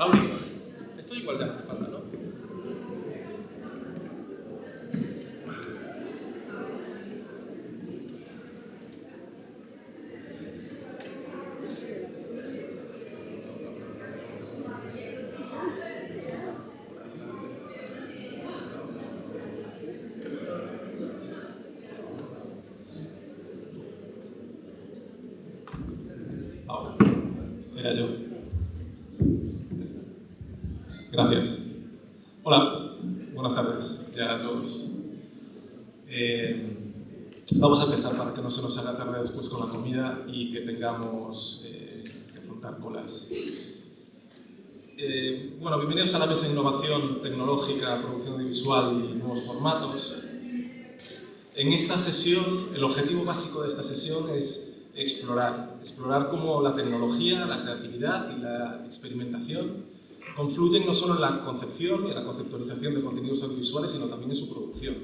Pauli, esto igual te hace falta, ¿no? Ahora, era yo. Gracias. Hola, buenas tardes ya a todos. Vamos a empezar para que no se nos haga tarde después con la comida y que tengamos que afrontar colas. Bueno, bienvenidos a la mesa de innovación tecnológica, producción audiovisual y nuevos formatos. En esta sesión, el objetivo básico de esta sesión es explorar cómo la tecnología, la creatividad y la experimentación confluyen no solo en la concepción y en la conceptualización de contenidos audiovisuales, sino también en su producción.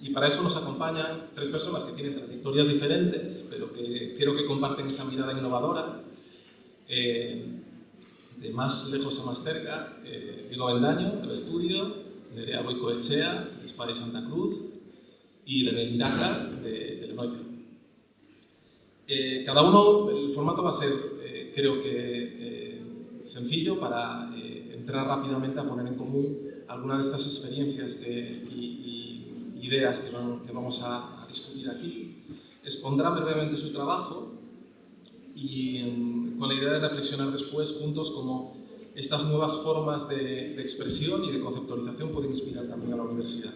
Y para eso nos acompañan tres personas que tienen trayectorias diferentes, pero que creo que comparten esa mirada innovadora, de más lejos a más cerca. Diego Avendaño, del estudio, Nerea Goicoechea, de Espada y Santa Cruz, y René Miraca, de Lenoica. Cada uno, el formato va a ser, creo que, sencillo para entrar rápidamente a poner en común algunas de estas experiencias y ideas que vamos a discutir aquí. Expondrán brevemente su trabajo y con la idea de reflexionar después juntos cómo estas nuevas formas de expresión y de conceptualización pueden inspirar también a la universidad.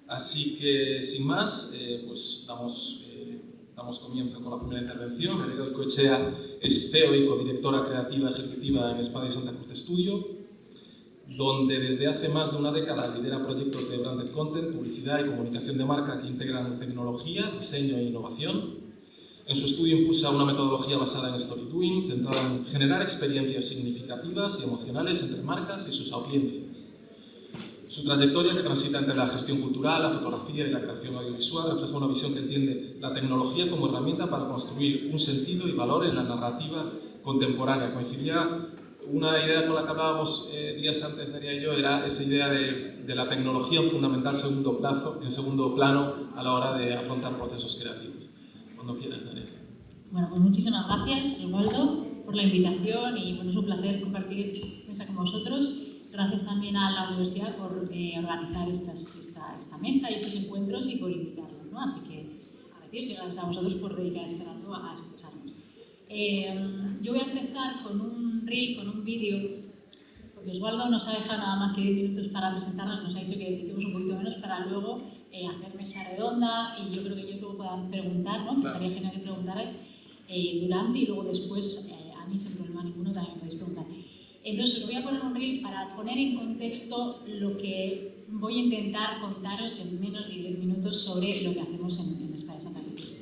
Así que, sin más, pues damos comienzo con la primera intervención. Nerea Goicoechea es CEO y codirectora creativa ejecutiva en Espada y Santa Cruz Studio, donde desde hace más de una década lidera proyectos de branded content, publicidad y comunicación de marca que integran tecnología, diseño e innovación. En su estudio impulsa una metodología basada en story doing, centrada en generar experiencias significativas y emocionales entre marcas y sus audiencias. Su trayectoria, que transita entre la gestión cultural, la fotografía y la creación audiovisual, refleja una visión que entiende la tecnología como herramienta para construir un sentido y valor en la narrativa contemporánea. Coincidía una idea con la que hablábamos días antes, Nerea y yo, era esa idea de la tecnología en fundamental en segundo plano a la hora de afrontar procesos creativos. Cuando quieras, Nerea. Bueno, pues muchísimas gracias, Osvaldo, por la invitación y bueno, es un placer compartir mesa con vosotros. Gracias también a la universidad por organizar esta mesa y estos encuentros y por invitarnos, ¿no? Así que agradecidos y gracias a vosotros por dedicar este rato a escucharnos. Yo voy a empezar con un reel, con un vídeo, porque Osvaldo nos ha dejado nada más que 10 minutos para presentarnos, nos ha dicho que dediquemos un poquito menos para luego hacer mesa redonda y yo creo que puedan preguntar, ¿no? Que estaría genial que preguntarais durante y luego después, a mí sin problema ninguno también me podéis preguntar. Entonces os voy a poner un reel para poner en contexto lo que voy a intentar contaros en menos de 10 minutos sobre lo que hacemos en Espada y Santa Cruz.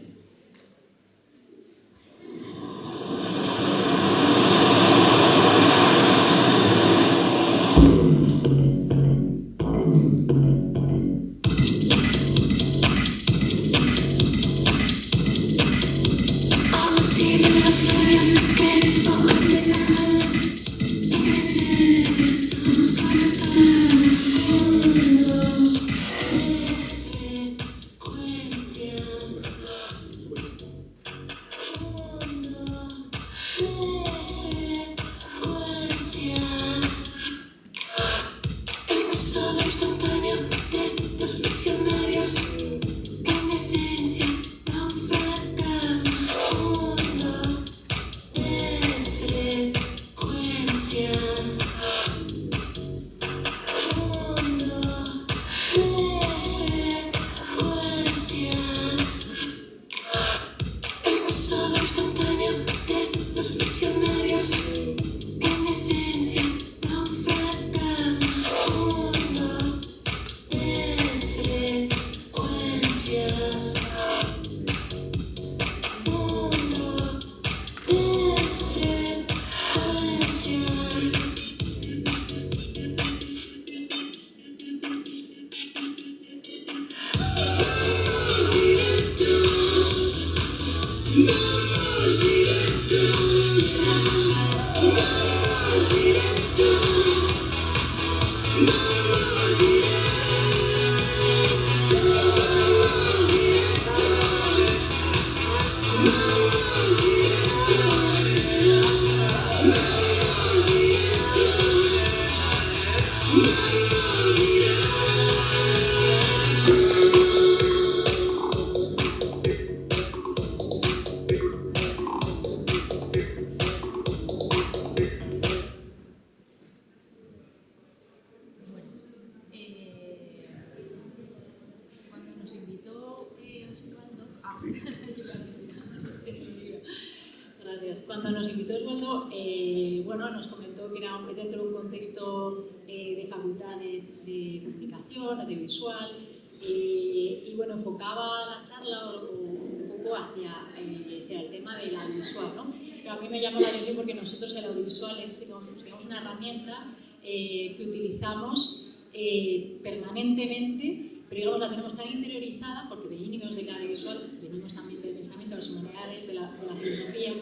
nos comentó que era dentro de un contexto de facultad de comunicación, audiovisual, y bueno, enfocaba la charla un poco hacia el tema del audiovisual, ¿no? Pero a mí me llamó la atención porque nosotros el audiovisual es, digamos, una herramienta que utilizamos permanentemente, pero digamos la tenemos tan interiorizada porque venimos del audiovisual, venimos también del pensamiento, de las humanidades, de la filosofía,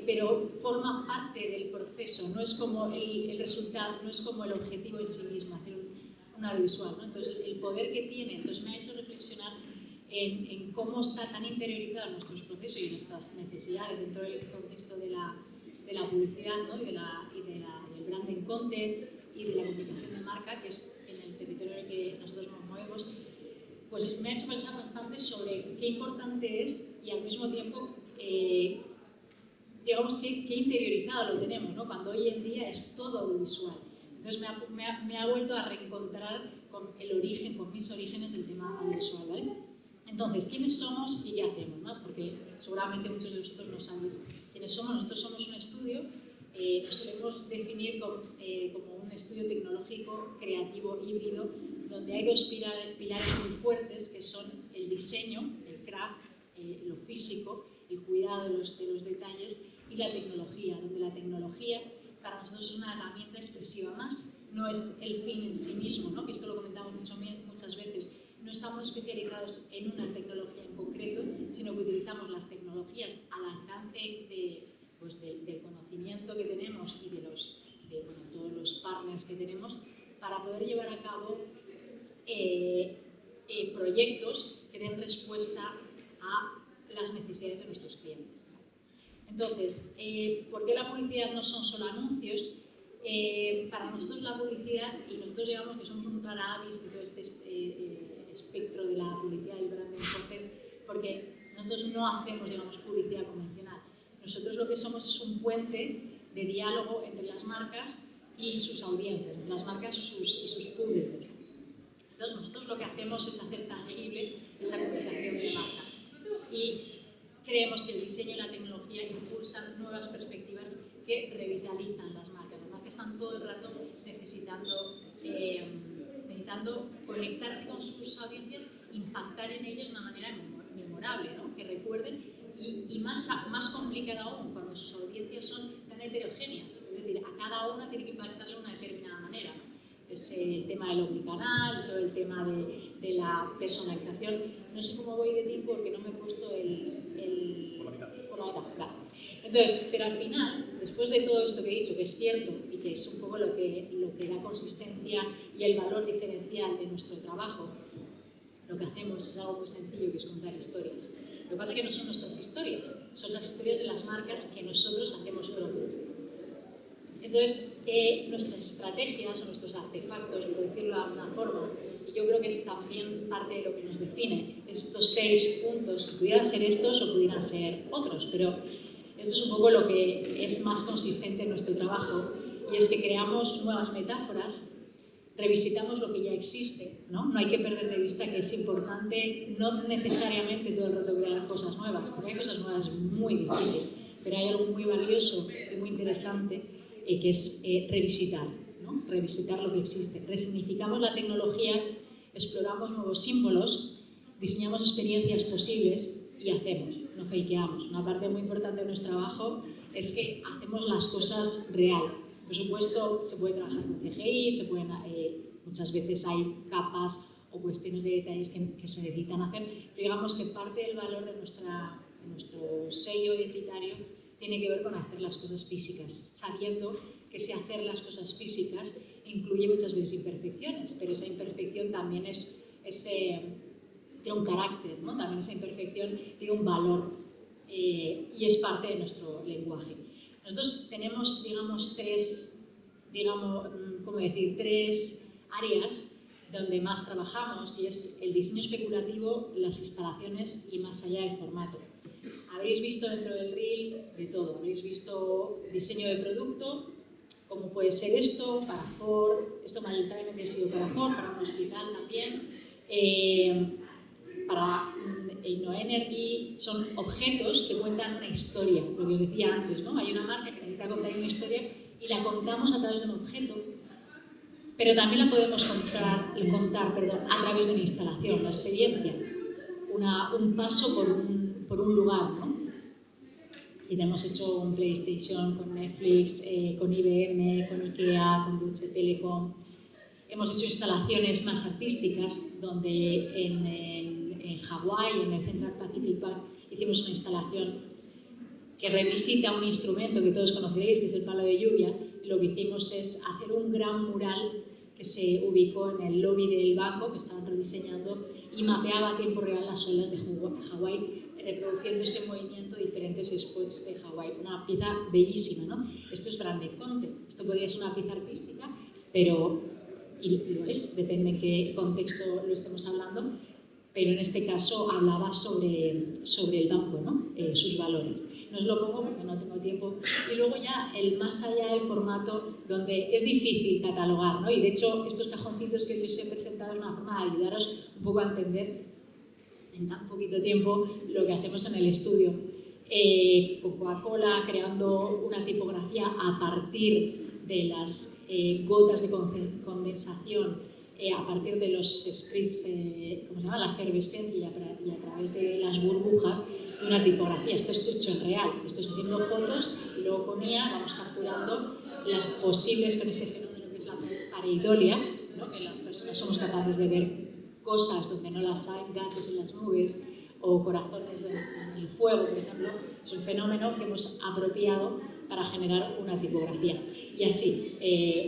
pero forma parte del proceso, no es como el resultado, no es como el objetivo en sí mismo, hacer un audiovisual, ¿no? Entonces el poder que tiene, entonces me ha hecho reflexionar en cómo está tan interiorizado nuestros procesos y nuestras necesidades dentro del contexto de la publicidad, ¿no? y del branding content y de la comunicación de marca, que es en el territorio en el que nosotros nos movemos. Pues me ha hecho pensar bastante sobre qué importante es y al mismo tiempo digamos qué interiorizado lo tenemos, ¿no? Cuando hoy en día es todo audiovisual. Entonces me ha vuelto a reencontrar con el origen, con mis orígenes del tema audiovisual, ¿vale? Entonces, ¿quiénes somos y qué hacemos, ¿no? Porque seguramente muchos de vosotros no sabéis quiénes somos. Nosotros somos un estudio, nos solemos definir como un estudio tecnológico, creativo, híbrido, donde hay dos pilares muy fuertes que son el diseño, el craft, lo físico, el cuidado de los detalles, y la tecnología, donde la tecnología para nosotros es una herramienta expresiva más, no es el fin en sí mismo, ¿no? Que esto lo comentamos muchas veces. No estamos especializados en una tecnología en concreto, sino que utilizamos las tecnologías al alcance del conocimiento que tenemos y de todos los partners que tenemos para poder llevar a cabo proyectos que den respuesta a las necesidades de nuestros clientes. Entonces, ¿por qué la publicidad no son solo anuncios? Para nosotros la publicidad, y nosotros digamos que somos un rara avis de todo este espectro de la publicidad y branding content, porque nosotros no hacemos, digamos, publicidad convencional. Nosotros lo que somos es un puente de diálogo entre las marcas y sus audiencias, entre las marcas y sus públicos. Entonces, nosotros lo que hacemos es hacer tangible esa comunicación de marca. Y creemos que el diseño y la tecnología impulsan nuevas perspectivas que revitalizan las marcas. Las marcas están todo el rato necesitando conectarse con sus audiencias, impactar en ellos de una manera memorable, ¿no? Que recuerden, y más complicado aún cuando sus audiencias son tan heterogéneas. Es decir, a cada una tiene que impactarle de una determinada manera, ¿no? Es el tema del omnicanal, todo el tema de la personalización. No sé cómo voy de tiempo porque no me he puesto por la mitad, claro. Entonces, pero al final, después de todo esto que he dicho, que es cierto y que es un poco lo que da consistencia y el valor diferencial de nuestro trabajo, lo que hacemos es algo muy sencillo, que es contar historias. Lo que pasa es que no son nuestras historias, son las historias de las marcas que nosotros hacemos propias. Entonces, nuestras estrategias o nuestros artefactos, por decirlo de alguna forma, y yo creo que es también parte de lo que nos define, estos 6 puntos, que pudieran ser estos o pudieran ser otros, pero esto es un poco lo que es más consistente en nuestro trabajo, y es que creamos nuevas metáforas, revisitamos lo que ya existe, ¿no? No hay que perder de vista que es importante, no necesariamente todo el rato crear cosas nuevas, porque hay cosas nuevas muy difíciles, pero hay algo muy valioso y muy interesante que es revisitar, ¿no? Revisitar lo que existe. Resignificamos la tecnología, exploramos nuevos símbolos, diseñamos experiencias posibles y hacemos, no fakeamos. Una parte muy importante de nuestro trabajo es que hacemos las cosas real. Por supuesto, se puede trabajar con CGI, muchas veces hay capas o cuestiones de detalles que se necesitan hacer, pero digamos que parte del valor de nuestro sello identitario tiene que ver con hacer las cosas físicas, sabiendo que si hacer las cosas físicas incluye muchas veces imperfecciones, pero esa imperfección también tiene un carácter, ¿no? También esa imperfección tiene un valor y es parte de nuestro lenguaje. Nosotros tenemos, digamos, tres áreas donde más trabajamos, y es el diseño especulativo, las instalaciones y más allá del formato. Habréis visto dentro del reel de todo, habréis visto diseño de producto, como puede ser esto, para Ford, esto mayoritariamente ha sido para Ford, para un hospital también, para InnoEnergy, son objetos que cuentan una historia, lo que os decía antes, ¿no? Hay una marca que necesita contar una historia y la contamos a través de un objeto, pero también la podemos contar a través de una instalación, la experiencia, un paso por un lugar, ¿no? Y hemos hecho un PlayStation con Netflix, con IBM, con IKEA, con Deutsche Telekom. Hemos hecho instalaciones más artísticas, donde en Hawái, en el Central Pacific Park, hicimos una instalación que revisita un instrumento que todos conoceréis, que es el palo de lluvia. Y lo que hicimos es hacer un gran mural que se ubicó en el lobby del banco que estaban rediseñando y mapeaba a tiempo real las olas de Hawái, reproduciendo ese movimiento de diferentes spots de Hawái. Una pieza bellísima, ¿no? Esto es branded content. Esto podría ser una pieza artística, pero, y lo es, depende en qué contexto lo estemos hablando, pero en este caso hablaba sobre el banco, ¿no? Sus valores. No os lo pongo porque no tengo tiempo. Y luego ya el más allá del formato, donde es difícil catalogar, ¿no? Y de hecho estos cajoncitos que os he presentado es una forma de ayudaros un poco a entender en tan poquito tiempo lo que hacemos en el estudio. Con Coca-Cola creando una tipografía a partir de las gotas de condensación, a partir de los spritz, ¿cómo se llama? La efervescencia y a través de las burbujas, una tipografía. Esto es hecho en real. Esto es haciendo fotos y luego con IA vamos capturando las posibles, con ese fenómeno que es la pareidolia, ¿no? Que las personas somos capaces de ver cosas donde no las hay, gatos en las nubes o corazones en el fuego, por ejemplo. Es un fenómeno que hemos apropiado para generar una tipografía. Y así,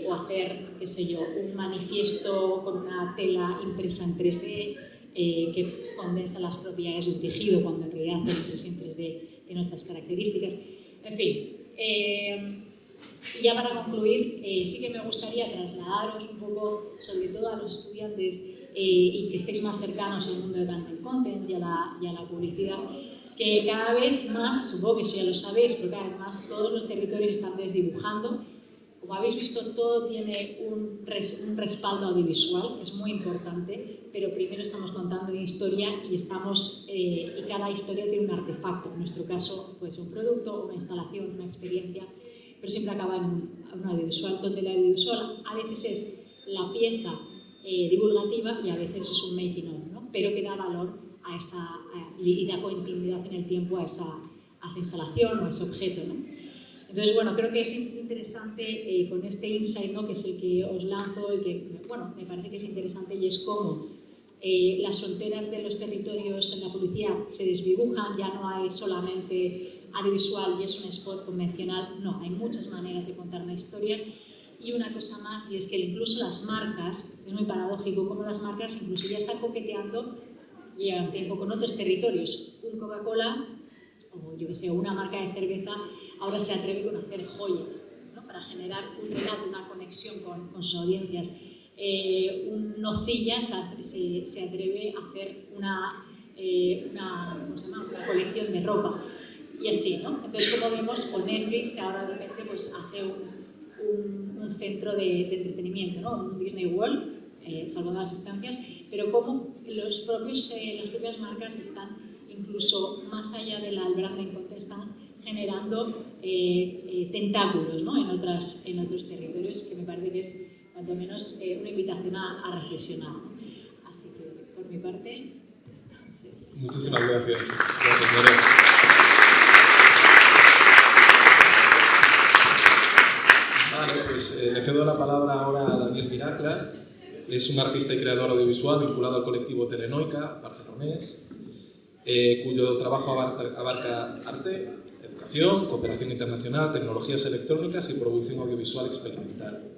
o hacer, qué sé yo, un manifiesto con una tela impresa en 3D que condensa las propiedades de un tejido cuando en realidad hace impresión 3D de nuestras características. En fin, y ya para concluir, sí que me gustaría trasladaros un poco, sobre todo a los estudiantes y que estéis más cercanos al mundo de branded content y a la publicidad, que cada vez más, supongo que eso ya lo sabéis, pero cada vez más todos los territorios están desdibujando. Como habéis visto, todo tiene un respaldo audiovisual, es muy importante, pero primero estamos contando una historia y cada historia tiene un artefacto. En nuestro caso, pues un producto, una instalación, una experiencia, pero siempre acaba en un audiovisual, donde el audiovisual a veces es la pieza divulgativa y a veces es un making of, ¿no? Pero que da valor y da continuidad en el tiempo a esa instalación o a ese objeto, ¿no? Entonces, bueno, creo que es interesante con este insight, ¿no? Que es el que os lanzo y que, bueno, me parece que es interesante, y es cómo las fronteras de los territorios en la publicidad se desdibujan, ya no hay solamente audiovisual y es un spot convencional, no, hay muchas maneras de contar una historia. Y una cosa más, y es que incluso las marcas, es muy paradójico cómo las marcas incluso ya están coqueteando, llevan tiempo con otros territorios. Un Coca-Cola, o yo que sé, una marca de cerveza, ahora se atreve con hacer joyas, ¿no? Para generar un relato, una conexión con sus audiencias. Un Nocilla se atreve a hacer una colección de ropa. Y así, ¿no? Entonces, como vemos, con Netflix ahora de repente pues, hace un centro de entretenimiento, ¿no? Un Disney World, salvando las distancias, pero como las propias marcas están incluso más allá del branding content, están generando tentáculos, ¿no? en otros territorios, que me parece que es cuanto menos una invitación a reflexionar, ¿no? Así que por mi parte, sí. Muchísimas gracias. Gracias, María. Vale, pues le cedo la palabra ahora a Daniel Miracla. Es un artista y creador audiovisual vinculado al colectivo Telenoica, barcelonés, cuyo trabajo abarca arte, educación, cooperación internacional, tecnologías electrónicas y producción audiovisual experimental.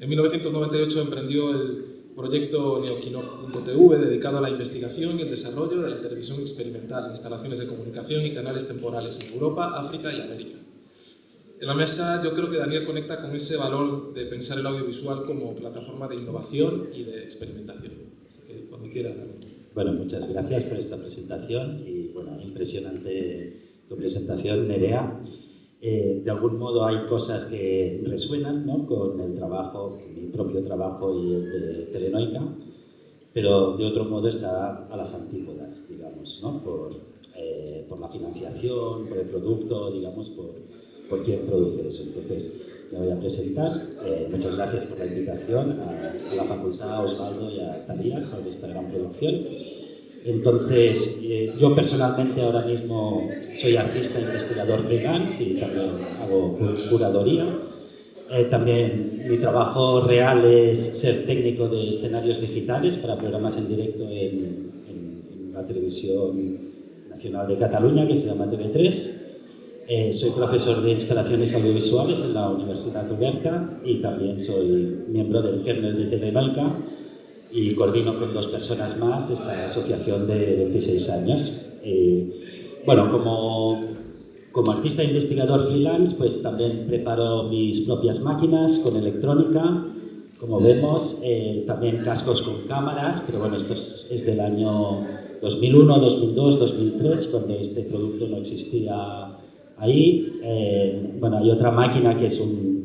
En 1998 emprendió el proyecto Neoquino.tv, dedicado a la investigación y el desarrollo de la televisión experimental, instalaciones de comunicación y canales temporales en Europa, África y América. En la mesa yo creo que Daniel conecta con ese valor de pensar el audiovisual como plataforma de innovación y de experimentación. Así que cuando quieras, Daniel. Bueno, muchas gracias por esta presentación y, bueno, impresionante tu presentación, Nerea. De algún modo hay cosas que resuenan, ¿no? Con el trabajo, mi propio trabajo y el de Telenoica, pero de otro modo está a las antípodas, digamos, ¿no? Por la financiación, por el producto, digamos, por quién produce eso. Entonces, me voy a presentar. Muchas gracias por la invitación a la facultad, a Osvaldo y a Talía por esta gran producción. Entonces, yo personalmente ahora mismo soy artista, investigador freelance y también hago curaduría. También mi trabajo real es ser técnico de escenarios digitales para programas en directo en la televisión nacional de Cataluña, que se llama TV3. Soy profesor de instalaciones audiovisuales en la Universidad Oberta y también soy miembro del kernel de Teleloica y coordino con 2 personas más esta asociación de 26 años. Bueno, como artista e investigador freelance, pues también preparo mis propias máquinas con electrónica, como vemos, también cascos con cámaras, pero bueno, esto es del año 2001, 2002, 2003, cuando este producto no existía ahí. Bueno, hay otra máquina que es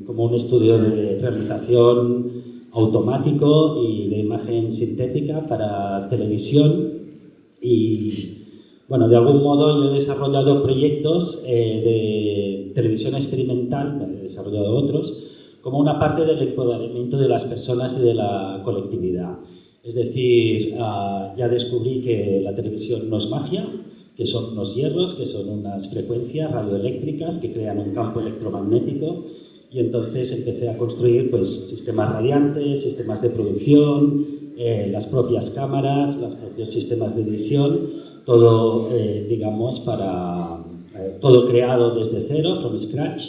como un estudio de realización automático y de imagen sintética para televisión y bueno, de algún modo yo he desarrollado proyectos de televisión experimental, he desarrollado otros, como una parte del empoderamiento de las personas y de la colectividad. Es decir, ya descubrí que la televisión no es magia, que son unos hierros, que son unas frecuencias radioeléctricas que crean un campo electromagnético y entonces empecé a construir pues, sistemas radiantes, sistemas de producción, las propias cámaras, los propios sistemas de edición, todo, digamos, todo creado desde cero, from scratch,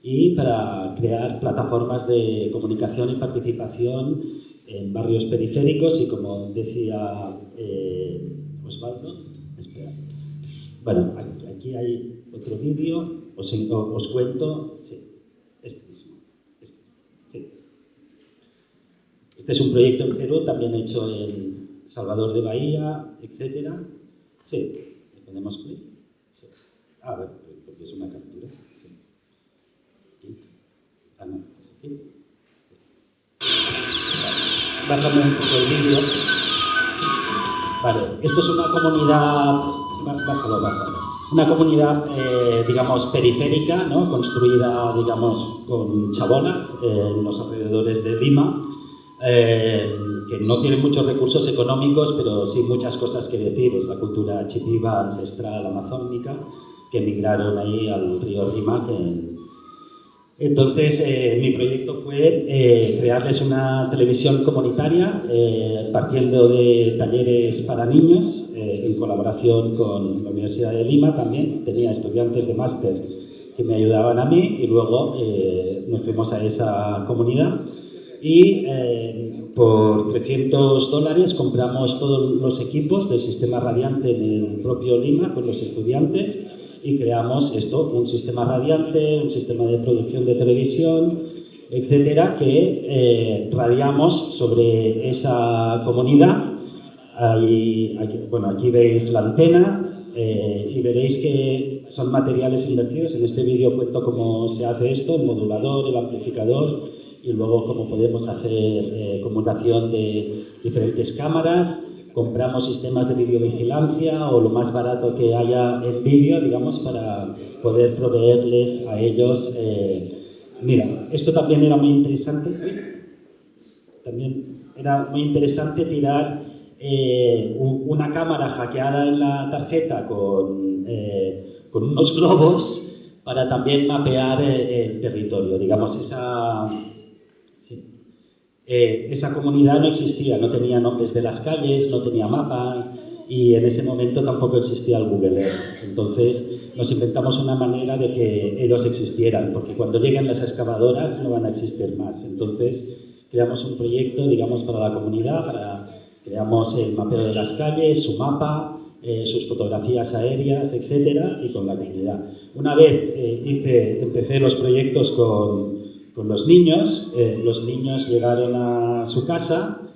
y para crear plataformas de comunicación y participación en barrios periféricos y, como decía Osvaldo, espera. Bueno, aquí hay otro vídeo, os cuento, sí, este mismo, sí. Este es un proyecto en Perú, también hecho en Salvador de Bahía, etcétera. Sí, ¿le ponemos play? Sí. A ver, porque es una captura. Sí. Aquí. No, es aquí. Sí. Bájame un poco el vídeo. Vale, esto es una comunidad, bájalo. Una comunidad, digamos, periférica, ¿no? Construida, digamos, con chabolas en los alrededores de Lima. Que no tiene muchos recursos económicos, pero sí muchas cosas que decir. Es la cultura chitiva ancestral amazónica que emigraron ahí al río Rímac. Entonces, mi proyecto fue crearles una televisión comunitaria partiendo de talleres para niños en colaboración con la Universidad de Lima también. Tenía estudiantes de máster que me ayudaban a mí y luego nos fuimos a esa comunidad. Y por $300 compramos todos los equipos del sistema radiante en el propio Lima con los estudiantes y creamos esto, un sistema radiante, un sistema de producción de televisión, etcétera, que radiamos sobre esa comunidad. Aquí veis la antena y veréis que son materiales invertidos. En este vídeo cuento cómo se hace esto, el modulador, el amplificador, y luego cómo podemos hacer conmutación de diferentes cámaras. Compramos sistemas de videovigilancia o lo más barato que haya en vídeo, digamos, para poder proveerles a ellos. Mira, esto también era muy interesante. También era muy interesante tirar una cámara hackeada en la tarjeta con unos globos para también mapear el territorio. Digamos, esa comunidad no existía, no tenía nombres de las calles, no tenía mapa y en ese momento tampoco existía el Google Earth. Entonces nos inventamos una manera de que ellos existieran, porque cuando lleguen las excavadoras no van a existir más. Entonces creamos un proyecto, digamos, para la comunidad, creamos el mapeo de las calles, su mapa, sus fotografías aéreas, etcétera, y con la comunidad. Una vez empecé los proyectos con los niños llegaron a su casa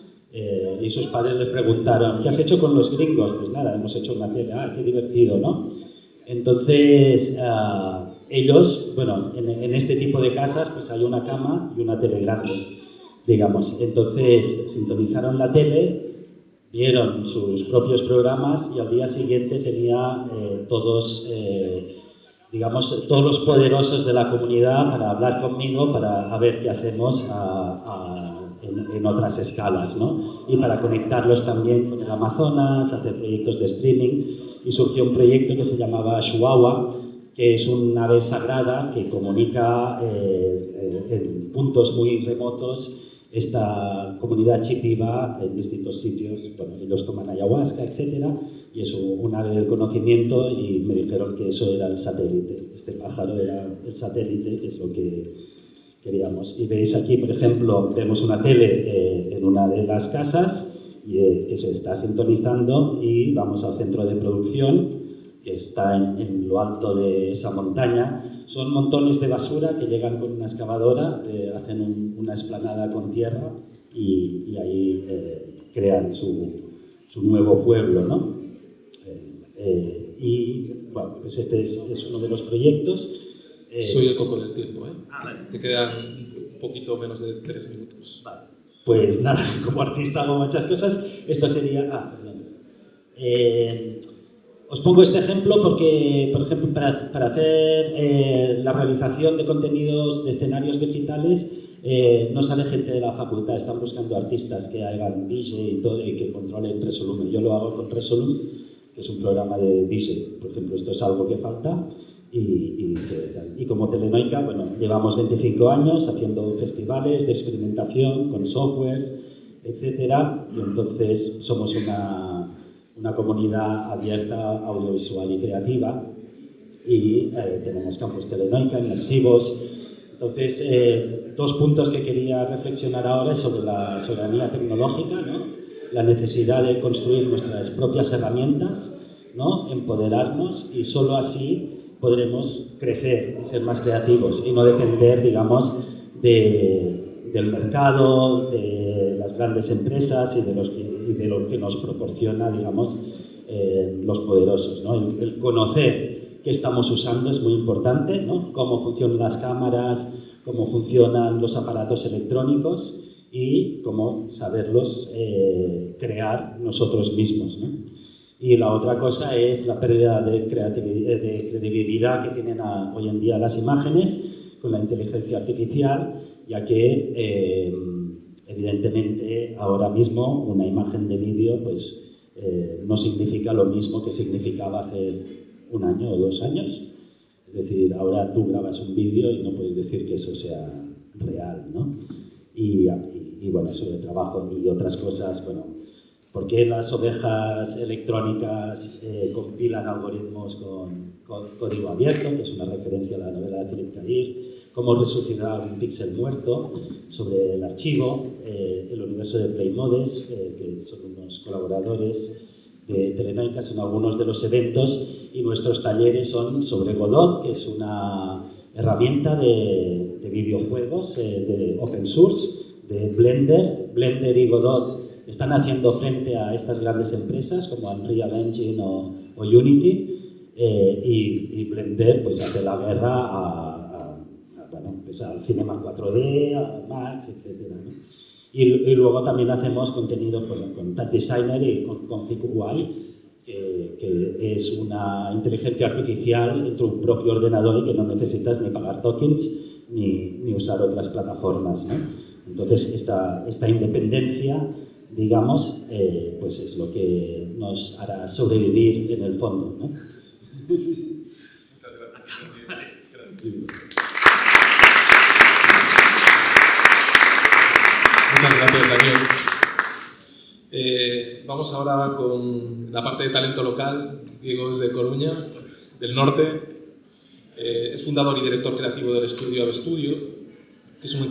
y sus padres le preguntaron: ¿qué has hecho con los gringos? Pues nada, hemos hecho una tele. ¡Ah, qué divertido!, ¿no? Entonces, ellos, bueno, en este tipo de casas pues hay una cama y una tele grande, digamos. Entonces, sintonizaron la tele, vieron sus propios programas y al día siguiente tenía todos digamos, todos los poderosos de la comunidad para hablar conmigo, para ver qué hacemos en otras escalas, ¿no? Y para conectarlos también con el Amazonas, hacer proyectos de streaming. Y surgió un proyecto que se llamaba Chihuahua, que es una ave sagrada que comunica en puntos muy remotos esta comunidad chipiva en distintos sitios. Bueno, ellos toman ayahuasca, etc. Y es un ave del conocimiento y me dijeron que eso era el satélite. Este pájaro era el satélite, que es lo que queríamos. Y veis aquí, por ejemplo, vemos una tele en una de las casas que se está sintonizando y vamos al centro de producción que está en lo alto de esa montaña. Son montones de basura que llegan con una excavadora, hacen una explanada con tierra y ahí crean su nuevo pueblo, ¿no? Y bueno, pues este es uno de los proyectos. Soy el coco del tiempo, ¿eh? Vale. Te quedan un poquito menos de 3 minutos. Vale. Pues nada, como artista hago muchas cosas. Esto sería... os pongo este ejemplo porque, por ejemplo, para hacer la realización de contenidos de escenarios digitales no sale gente de la facultad, están buscando artistas que hagan DJ y todo y que controlen Resolume. Yo lo hago con Resolume, que es un programa de DJ. Por ejemplo, esto es algo que falta. Y como Telenoica, bueno, llevamos 25 años haciendo festivales de experimentación con softwares, etcétera, y entonces somos una comunidad abierta, audiovisual y creativa, y tenemos campus Telenoica, inmersivos. Entonces, 2 puntos que quería reflexionar ahora es sobre la soberanía tecnológica, ¿no? La necesidad de construir nuestras propias herramientas, ¿no? Empoderarnos, y solo así podremos crecer y ser más creativos y no depender, digamos, del mercado, de las grandes empresas y de lo que nos proporciona, digamos, los poderosos, ¿no? El conocer qué estamos usando es muy importante, ¿no? Cómo funcionan las cámaras, cómo funcionan los aparatos electrónicos y cómo saberlos crear nosotros mismos, ¿no? Y la otra cosa es la pérdida de credibilidad que tienen hoy en día las imágenes con la inteligencia artificial, ya que evidentemente ahora mismo una imagen de vídeo pues, no significa lo mismo que significaba hace 1 año o 2 años. Es decir, ahora tú grabas un vídeo y no puedes decir que eso sea real, ¿no? Y bueno, sobre trabajo y otras cosas, bueno, ¿por qué las ovejas electrónicas compilan algoritmos con código abierto, que es una referencia a la novela de Philip K. Dick? ¿Cómo resucitar un píxel muerto? Sobre el archivo, el universo de Playmodes, que son unos colaboradores de Telenoica, son algunos de los eventos, y nuestros talleres son sobre Godot, que es una herramienta de videojuegos de open source, de Blender y Godot. Están haciendo frente a estas grandes empresas como Unreal Engine o Unity, y Blender pues hace la guerra bueno, pues al Cinema 4D, a Max, etc., ¿no? Y luego también hacemos contenido con Touch Designer y con Config UI, que es una inteligencia artificial en tu propio ordenador y que no necesitas ni pagar tokens ni usar otras plataformas, ¿no? Entonces esta independencia, digamos, pues es lo que nos hará sobrevivir en el fondo, ¿no? Muchas gracias. Muchas gracias, Daniel. Vamos ahora con la parte de talento local. Diego es de Coruña, del norte. Es fundador y director creativo del estudio Avestudio, que es un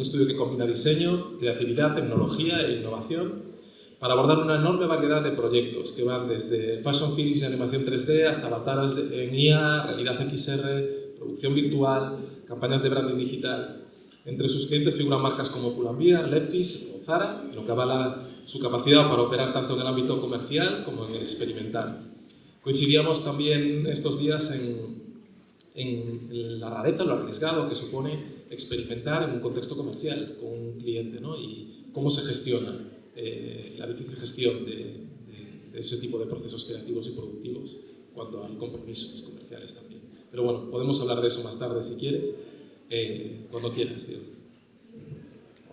estudio que combina diseño, creatividad, tecnología e innovación para abordar una enorme variedad de proyectos que van desde fashion films y animación 3D hasta avatares en IA, realidad XR, producción virtual, campañas de branding digital. Entre sus clientes figuran marcas como Pull&Bear, Leptis o Zara, lo que avala su capacidad para operar tanto en el ámbito comercial como en el experimental. Coincidíamos también estos días en la rareza, lo arriesgado que supone experimentar en un contexto comercial con un cliente, ¿no? Y cómo se gestiona la difícil gestión de ese tipo de procesos creativos y productivos cuando hay compromisos comerciales también. Pero bueno, podemos hablar de eso más tarde si quieres, cuando quieras, tío.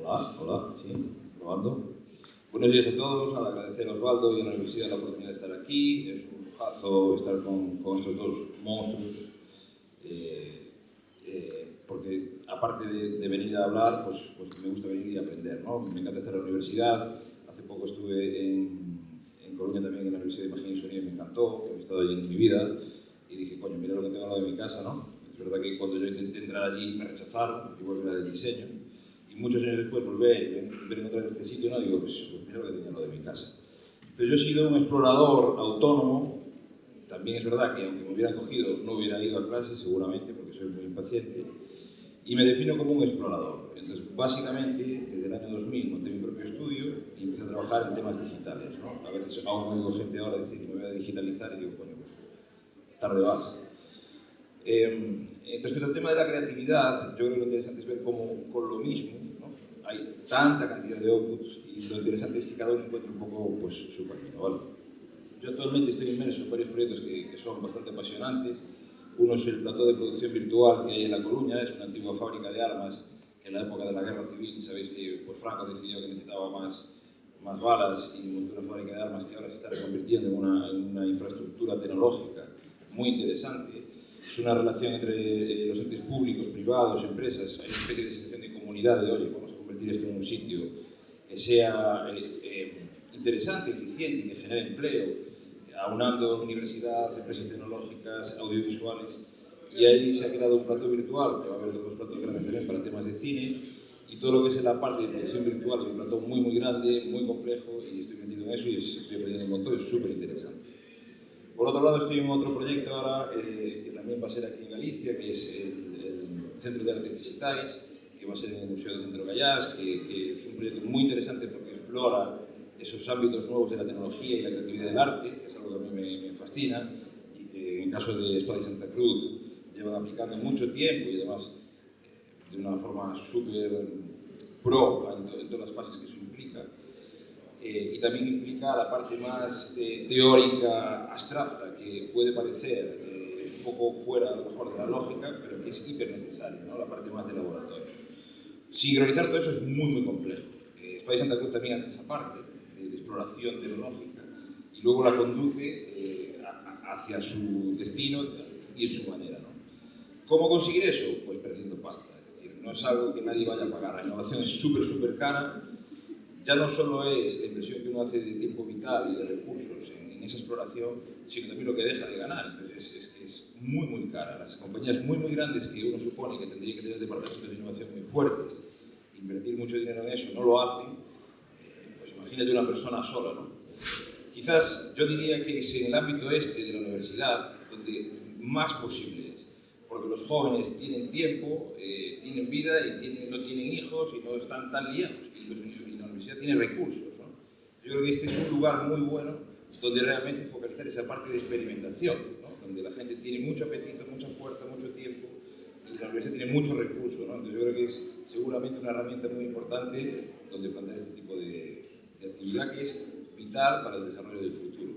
Hola, sí, probando. Buenos días a todos, agradecer a Osvaldo y a la Universidad la oportunidad de estar aquí. Es un lujazo estar con estos dos monstruos, porque aparte de venir a hablar, pues me gusta venir y aprender, ¿no? Me encanta estar en la universidad. Hace poco estuve en Coruña también, en la Universidad de Imagen y Sonido, y me encantó, he estado allí en mi vida, y dije, coño, mira lo que tengo al lado de mi casa, ¿no? Es verdad que cuando yo intenté entrar allí me rechazaron, igual era del diseño, y muchos años después volver otra vez a este sitio, ¿no? Digo, pues mira lo que tengo al lado de mi casa. Pero yo he sido un explorador autónomo. También es verdad que aunque me hubieran cogido no hubiera ido a clase seguramente, porque soy muy impaciente, y me defino como un explorador. Entonces, básicamente, desde el año 2000 monté mi propio estudio y empecé a trabajar en temas digitales, ¿no? A veces hago muy gente ahora decir que me voy a digitalizar y digo, coño, pues tarde vas. Respecto al tema de la creatividad, yo creo que lo interesante es ver cómo con lo mismo, ¿no? Hay tanta cantidad de outputs y lo interesante es que cada uno encuentre un poco pues, su camino, ¿vale? Yo actualmente estoy inmerso en varios proyectos que son bastante apasionantes. Uno es el plató de producción virtual que hay en La Coruña, es una antigua fábrica de armas que en la época de la Guerra Civil, sabéis que pues, Franco decidió que necesitaba más balas y montó una fábrica de armas que ahora se está reconvirtiendo en una infraestructura tecnológica muy interesante. Es una relación entre los entes públicos, privados, empresas. Hay una especie de sensación de comunidad de, oye, vamos a convertir esto en un sitio que sea interesante, eficiente y que genere empleo, aunando universidad, empresas tecnológicas, audiovisuales. Y ahí se ha creado un plato virtual, que va a haber otros platos grandes también para temas de cine, y todo lo que es la parte de producción virtual es un plato muy, muy grande, muy complejo, y estoy metido en eso y estoy aprendiendo un montón, es súper interesante. Por otro lado, estoy en otro proyecto ahora, que también va a ser aquí en Galicia, que es el Centro de Arte Digitais, que va a ser en el Museo del Centro Gallás, que es un proyecto muy interesante porque explora esos ámbitos nuevos de la tecnología y la creatividad del arte, que es algo que a mí me fascina, y que en el caso de Espada de Santa Cruz llevan aplicando mucho tiempo y además de una forma súper pro en todas las fases que eso implica. Y también implica la parte más teórica, abstracta, que puede parecer un poco fuera a lo mejor de la lógica, pero que es hiper necesaria, ¿no? La parte más de laboratorio. Sincronizar todo eso es muy, muy complejo. Espada de Santa Cruz también hace esa parte de exploración tecnológica y luego la conduce hacia su destino y en su manera, ¿no? ¿Cómo conseguir eso? Pues perdiendo pasta. Es decir, no es algo que nadie vaya a pagar. La innovación es súper, súper cara. Ya no solo es la inversión que uno hace de tiempo vital y de recursos en esa exploración, sino también lo que deja de ganar. Entonces es muy, muy cara. Las compañías muy, muy grandes que uno supone que tendría que tener departamentos de innovación muy fuertes, invertir mucho dinero en eso, no lo hacen. Pues imagínate una persona sola, ¿no? Quizás yo diría que es en el ámbito este de la universidad donde más posible es. Porque los jóvenes tienen tiempo, tienen vida y no tienen hijos y no están tan liados. Y la universidad tiene recursos, ¿no? Yo creo que este es un lugar muy bueno donde realmente focalizar esa parte de experimentación, ¿no? Donde la gente tiene mucho apetito, mucha fuerza, mucho tiempo y la universidad tiene muchos recursos, ¿no? Entonces yo creo que es seguramente una herramienta muy importante donde plantear este tipo de actividad que es vital para el desarrollo del futuro.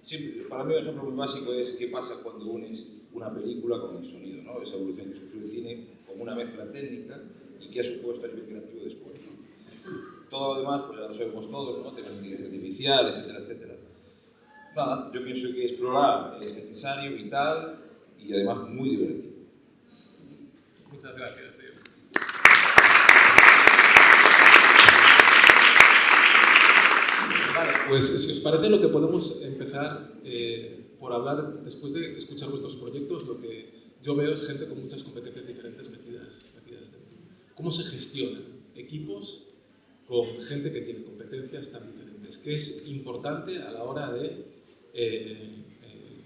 Siempre, para mí un ejemplo muy básico es qué pasa cuando unes una película con el sonido, ¿no? Esa evolución que sufrió el cine como una mezcla técnica y que ha supuesto a nivel creativo después, ¿no? Todo lo demás, pues ya lo sabemos todos, ¿no? Temas de inteligencia artificial, etcétera, etcétera. Nada, yo pienso que explorar es necesario, vital y además muy divertido. Muchas gracias, tío. Vale, pues si os parece lo que podemos empezar por hablar, después de escuchar vuestros proyectos, lo que yo veo es gente con muchas competencias diferentes metidas dentro. ¿Cómo se gestionan equipos con gente que tiene competencias tan diferentes? ¿Qué es importante a la hora de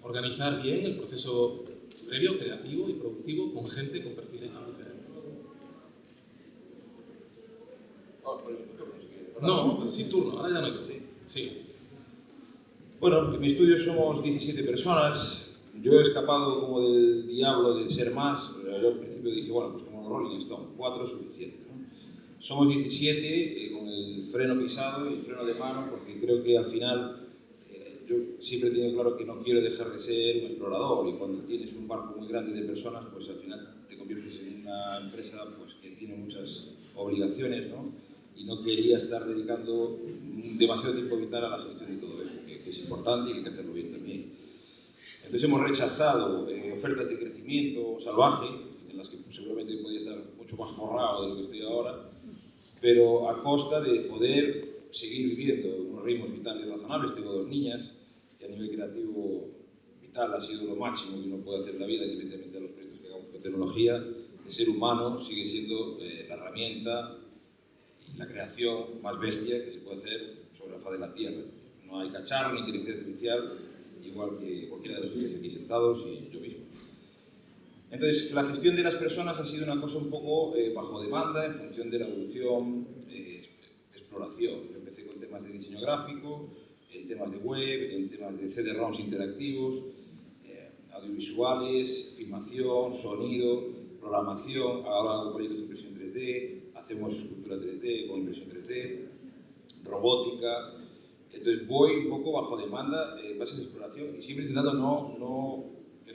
organizar bien el proceso previo, creativo y productivo con gente con perfiles tan diferentes? No, sin turno, ahora ya no hay turno. Sí. Bueno, en mi estudio somos 17 personas. Yo he escapado como del diablo de ser más. Yo al principio dije, bueno, pues como Rolling Stone, 4 es suficiente, ¿no? Somos 17 con el freno pisado y el freno de mano, porque creo que al final yo siempre he tenido claro que no quiero dejar de ser un explorador, y cuando tienes un barco muy grande de personas, pues al final te conviertes en una empresa pues, que tiene muchas obligaciones, ¿no? Y no quería estar dedicando demasiado tiempo vital a la gestión de todo eso, que es importante y que hay que hacerlo bien también. Entonces hemos rechazado ofertas de crecimiento salvaje, en las que seguramente podía estar mucho más forrado de lo que estoy ahora, pero a costa de poder seguir viviendo unos ritmos vitales razonables. Tengo 2 niñas y a nivel creativo vital ha sido lo máximo que uno puede hacer en la vida, independientemente de los proyectos que hagamos con tecnología. El ser humano sigue siendo la herramienta y la creación más bestia que se puede hacer sobre la faz de la Tierra. No hay cacharro ni inteligencia artificial, igual que cualquiera de los que estáis aquí sentados y yo mismo. Entonces, la gestión de las personas ha sido una cosa un poco bajo demanda en función de la evolución de exploración. Yo empecé con temas de diseño gráfico, en temas de web, en temas de CD-ROMs interactivos, audiovisuales, filmación, sonido, programación. Ahora hago proyectos de impresión 3D, hacemos escultura 3D con impresión 3D, robótica. Entonces voy un poco bajo demanda en base a exploración y siempre intentando que no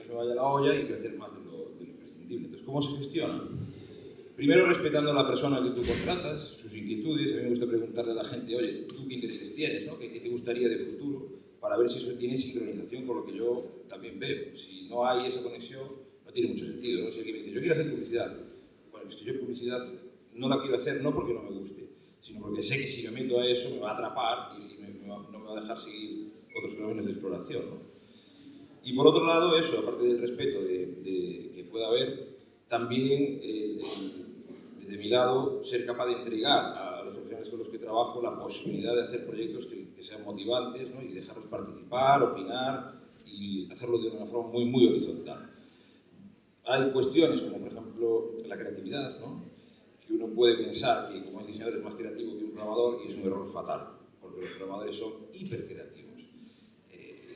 se me vaya la olla y crecer más de lo imprescindible. Entonces, ¿cómo se gestiona? Primero, respetando a la persona que tú contratas, sus inquietudes. A mí me gusta preguntarle a la gente, oye, ¿tú qué intereses tienes? ¿No? ¿Qué te gustaría de futuro? Para ver si eso tiene sincronización con lo que yo también veo. Si no hay esa conexión, no tiene mucho sentido, ¿no? Si alguien me dice, yo quiero hacer publicidad, bueno, es que yo publicidad no la quiero hacer no porque no me guste, sino porque sé que si me meto a eso me va a atrapar y no me va a dejar seguir otros caminos de exploración, ¿no? Y por otro lado, eso, aparte del respeto que pueda haber, también desde mi lado, ser capaz de entregar a los profesionales con los que trabajo la posibilidad de hacer proyectos que sean motivantes, ¿no? Y dejarlos participar, opinar y hacerlo de una forma muy, muy horizontal. Hay cuestiones como, por ejemplo, la creatividad, ¿no? Que uno puede pensar que como es diseñador es más creativo que un programador, y es un error fatal, porque los programadores son hipercreativos.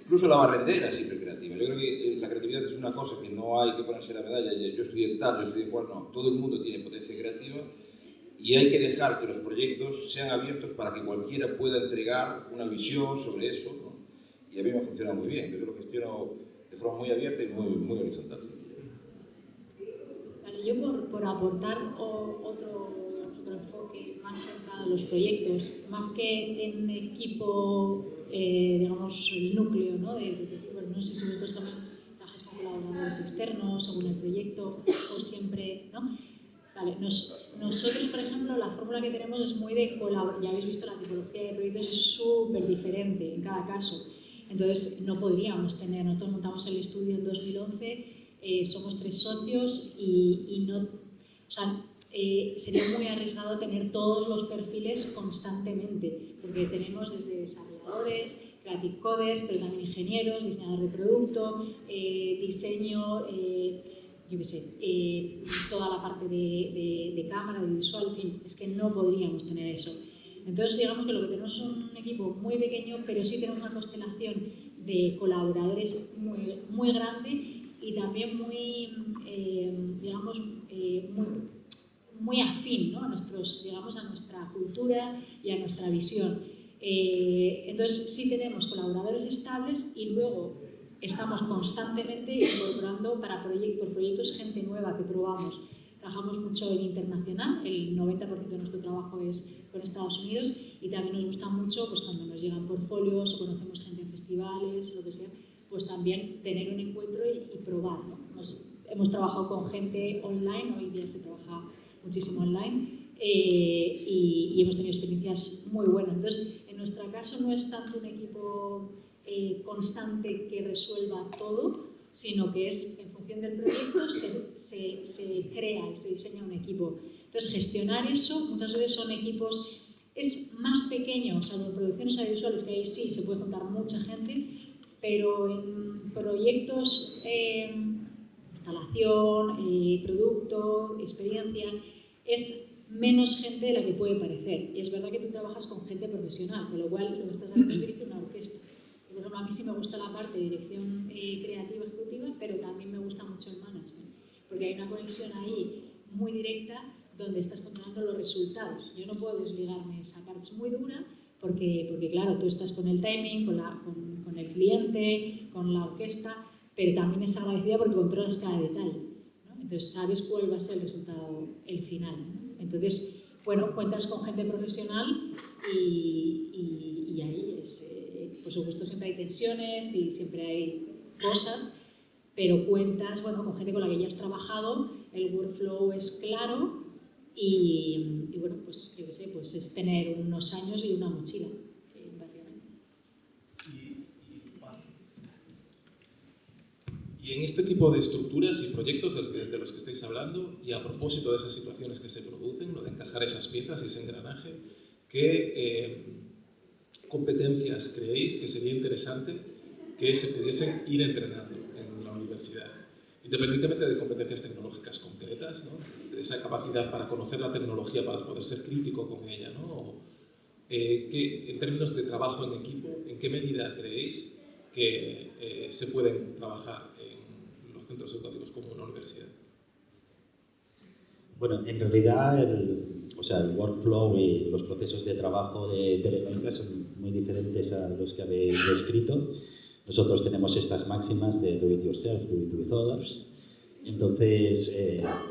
Incluso la barrendera es hipercreativa. Yo creo que la creatividad es una cosa que no hay que ponerse la medalla, yo estudié tal, yo estudié cual, no. Todo el mundo tiene potencia creativa y hay que dejar que los proyectos sean abiertos para que cualquiera pueda entregar una visión sobre eso, ¿no? Y a mí me funciona muy bien. Yo lo gestiono de forma muy abierta y muy horizontal. Vale, yo por aportar otro enfoque más centrado en los proyectos, más que en equipo, digamos, el núcleo, ¿no? Bueno, no sé si vosotros también trabajáis con colaboradores externos según el proyecto o siempre, ¿no? Vale, nosotros, por ejemplo, la fórmula que tenemos es muy de colaborar. Ya habéis visto, la tipología de proyectos es súper diferente en cada caso. Entonces, no podríamos tener, nosotros montamos el estudio en 2011, somos 3 socios y no, o sea, sería muy arriesgado tener todos los perfiles constantemente, porque tenemos desde desarrolladores, creative coders, pero también ingenieros, diseñadores de producto, diseño, yo qué sé, toda la parte de cámara, audiovisual, en fin, es que no podríamos tener eso. Entonces, digamos que lo que tenemos es un equipo muy pequeño, pero sí tenemos una constelación de colaboradores muy grande y también muy, digamos, muy afín, ¿no? Digamos, a nuestra cultura y a nuestra visión. Entonces, sí tenemos colaboradores estables y luego estamos constantemente incorporando por proyectos gente nueva que probamos. Trabajamos mucho en internacional, el 90% de nuestro trabajo es con Estados Unidos, y también nos gusta mucho pues, cuando nos llegan portfolios o conocemos gente en festivales, lo que sea, pues también tener un encuentro y probar, ¿no? Hemos trabajado con gente online, hoy día se trabaja muchísimo online, y hemos tenido experiencias muy buenas. Entonces, en nuestro caso no es tanto un equipo constante que resuelva todo, sino que es en función del proyecto se crea y se diseña un equipo. Entonces, gestionar eso muchas veces son equipos, es más pequeño, o sea, en producciones audiovisuales, que ahí sí se puede juntar mucha gente, pero en proyectos, instalación, producto, experiencia, es menos gente de la que puede parecer. Y es verdad que tú trabajas con gente profesional, con lo cual lo que estás haciendo es dirigir una orquesta. Por ejemplo, a mí sí me gusta la parte de dirección creativa ejecutiva, pero también me gusta mucho el management, porque hay una conexión ahí muy directa donde estás controlando los resultados. Yo no puedo desligarme esa parte, es muy dura, porque claro, tú estás con el timing, con el cliente, con la orquesta, pero también es agradecida porque controlas cada detalle, ¿no? Entonces sabes cuál va a ser el resultado, el final, ¿no? Entonces, bueno, cuentas con gente profesional y ahí por supuesto siempre hay tensiones y siempre hay cosas, pero cuentas, bueno, con gente con la que ya has trabajado, el workflow es claro y bueno, pues yo qué sé, pues es tener unos años y una mochila, básicamente. Y en este tipo de estructuras y proyectos de los que estáis hablando, y a propósito de esas situaciones que se producen, lo de encajar esas piezas y ese engranaje, ¿qué competencias creéis que sería interesante que se pudiesen ir entrenando en la universidad? Independientemente de competencias tecnológicas concretas, ¿no? Esa capacidad para conocer la tecnología, para poder ser crítico con ella, ¿no? En términos de trabajo en equipo, ¿en qué medida creéis que se pueden trabajar en los centros educativos como una universidad? Bueno, en realidad el workflow y los procesos de trabajo de Telefónica son muy diferentes a los que habéis descrito. Nosotros tenemos estas máximas de do it yourself, do it with others. Entonces,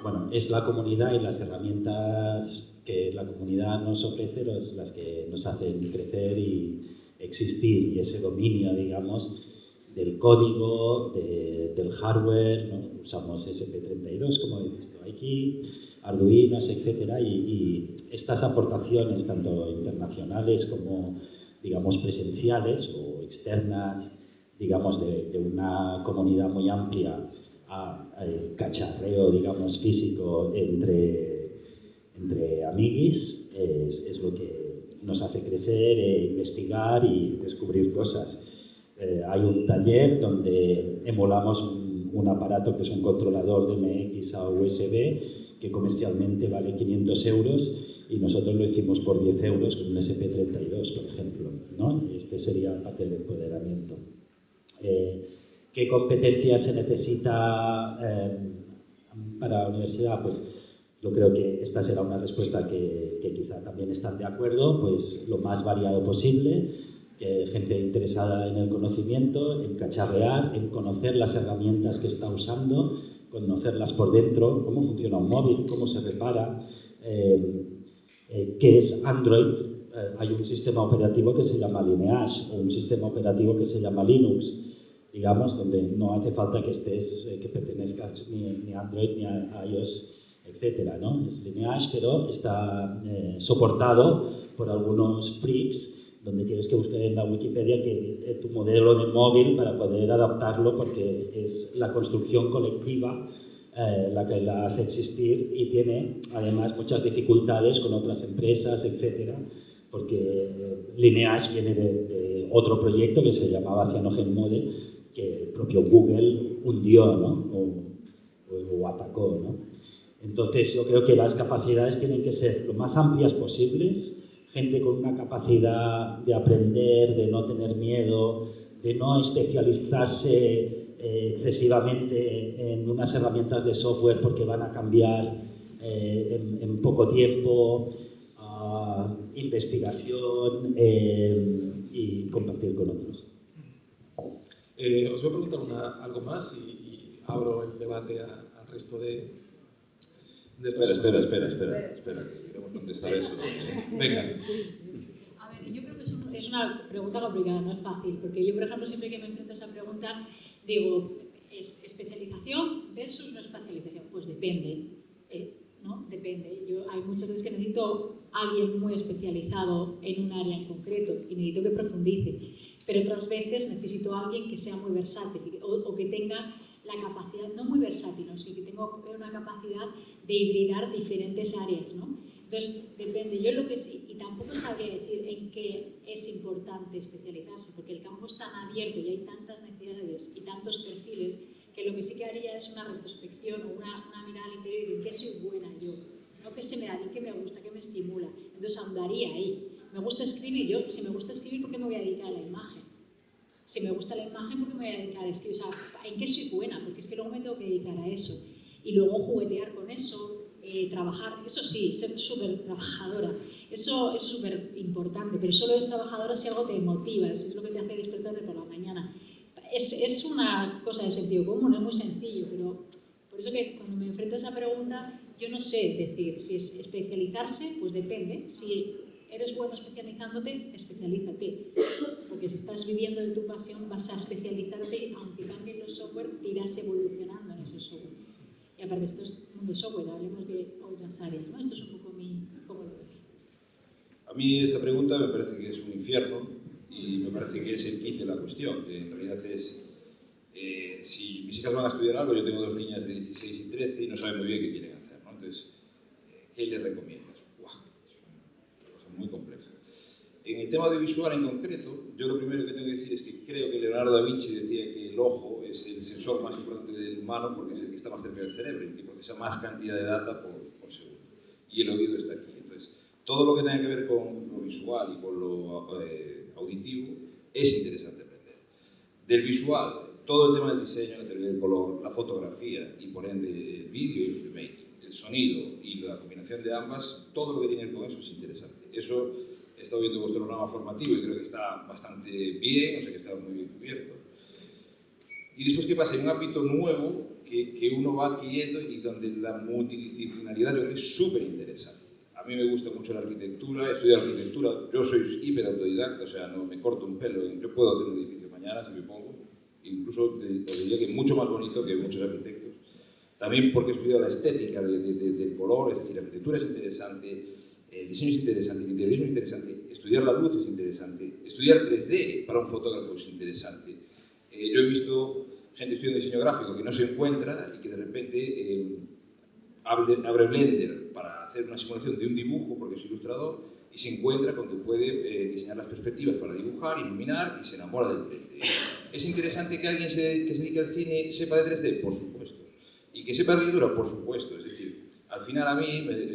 bueno, es la comunidad y las herramientas que la comunidad nos ofrece las que nos hacen crecer y existir, y ese dominio, digamos, del código, del hardware, ¿no? Usamos SP32, como he visto aquí, Arduinos, etcétera, y estas aportaciones, tanto internacionales como, digamos, presenciales o externas, digamos, de una comunidad muy amplia a cacharreo, digamos, físico entre amiguis, es lo que nos hace crecer, investigar y descubrir cosas. Hay un taller donde emulamos un aparato que es un controlador de MX a USB que comercialmente vale 500 euros y nosotros lo hicimos por 10 euros con un SP32, por ejemplo, ¿no? Este sería parte del empoderamiento. ¿Qué competencias se necesita para la universidad? Pues yo creo que esta será una respuesta que quizá también están de acuerdo, pues lo más variado posible, gente interesada en el conocimiento, en cacharrear, en conocer las herramientas que está usando, conocerlas por dentro, cómo funciona un móvil, cómo se repara, qué es Android. Hay un sistema operativo que se llama Lineage o un sistema operativo que se llama Linux, digamos, donde no hace falta que pertenezcas ni a Android ni a iOS, etcétera, ¿no? Es Lineage, pero está soportado por algunos freaks, donde tienes que buscar en la Wikipedia tu modelo de móvil para poder adaptarlo, porque es la construcción colectiva la que la hace existir y tiene además muchas dificultades con otras empresas, etcétera, porque Lineage viene de otro proyecto que se llamaba Cyanogen Model, que el propio Google hundió, ¿no? o atacó, ¿no? Entonces yo creo que las capacidades tienen que ser lo más amplias posibles, gente con una capacidad de aprender, de no tener miedo, de no especializarse excesivamente en unas herramientas de software porque van a cambiar en poco tiempo, investigación y compartir con otros. Os voy a preguntar algo más y abro el debate al resto de Espera, que queremos contestar esto. Venga. A ver, yo creo que es una pregunta complicada, no es fácil, porque yo, por ejemplo, siempre que me enfrento a esa pregunta, digo, ¿es especialización versus no especialización? Pues depende, ¿no? Depende. Hay muchas veces que necesito a alguien muy especializado en un área en concreto y necesito que profundice, pero otras veces necesito a alguien que sea muy versátil o que tenga la capacidad, no muy versátil, sino que tenga una capacidad de hibridar diferentes áreas, ¿no? Entonces, depende. Yo lo que sí, y tampoco sabría decir en qué es importante especializarse, porque el campo es tan abierto y hay tantas necesidades y tantos perfiles, que lo que sí que haría es una retrospección o una mirada al interior y de qué soy buena yo, ¿no? ¿Qué se me da bien, qué me gusta, qué me estimula? Entonces, ahondaría ahí. Me gusta escribir, si me gusta escribir, ¿por qué me voy a dedicar a la imagen? Si me gusta la imagen, ¿por qué me voy a dedicar a escribir? O sea, ¿en qué soy buena? Porque es que luego me tengo que dedicar a eso. Y luego juguetear con eso, trabajar, eso sí, ser súper trabajadora, eso es súper importante, pero solo eres trabajadora si algo te motiva, si es lo que te hace despertarte por la mañana. Es una cosa de sentido común, es muy sencillo, pero por eso que cuando me enfrento a esa pregunta, yo no sé decir si es especializarse, pues depende. Si eres bueno especializándote, especialízate. Porque si estás viviendo de tu pasión, vas a especializarte, aunque cambien los software, te irás evolucionando en esos software. Y aparte, esto es mundo software, hablemos de otras áreas, ¿no? Esto es un poco cómo lo veo. A mí esta pregunta me parece que es un infierno y me parece que es el kit de la cuestión, que en realidad es, si mis hijas van a estudiar algo, yo tengo 2 niñas de 16 y 13 y no saben muy bien qué quieren hacer, ¿no? Entonces, ¿qué les recomiendas? ¡Wow! Es una cosa muy compleja. En el tema audiovisual en concreto, yo lo primero que tengo que decir es que creo que Leonardo da Vinci decía que el ojo es el sensor más importante del humano porque es el que está más cerca del cerebro y que procesa más cantidad de data por segundo. Y el oído está aquí. Entonces, todo lo que tenga que ver con lo visual y con lo auditivo es interesante aprender. Del visual, todo el tema del diseño, la teoría del color, la fotografía y por ende el vídeo y el filmmaking, el sonido y la combinación de ambas, todo lo que tiene que ver con eso es interesante. Eso he estado viendo vuestro programa formativo y creo que está bastante bien, o sea que está muy bien cubierto. Y después, ¿qué pasa? Hay un ámbito nuevo que uno va adquiriendo y donde la multidisciplinaridad yo creo que es súper interesante. A mí me gusta mucho la arquitectura, estudiar arquitectura, yo soy hiper autodidacta, o sea, no me corto un pelo, yo puedo hacer un edificio mañana si me pongo, incluso te diría que mucho más bonito que muchos arquitectos. También porque he estudiado la estética del color, es decir, la arquitectura es interesante, el diseño es interesante, el interiorismo es interesante, estudiar la luz es interesante, estudiar 3D para un fotógrafo es interesante. Yo he visto gente estudiando diseño gráfico que no se encuentra y que de repente abre Blender para hacer una simulación de un dibujo, porque es ilustrador, y se encuentra con que puede diseñar las perspectivas para dibujar, iluminar y se enamora del 3D. ¿Es interesante que alguien que se dedique al cine sepa de 3D? Por supuesto. ¿Y que sepa de arquitectura? Por supuesto. Es decir, al final a mí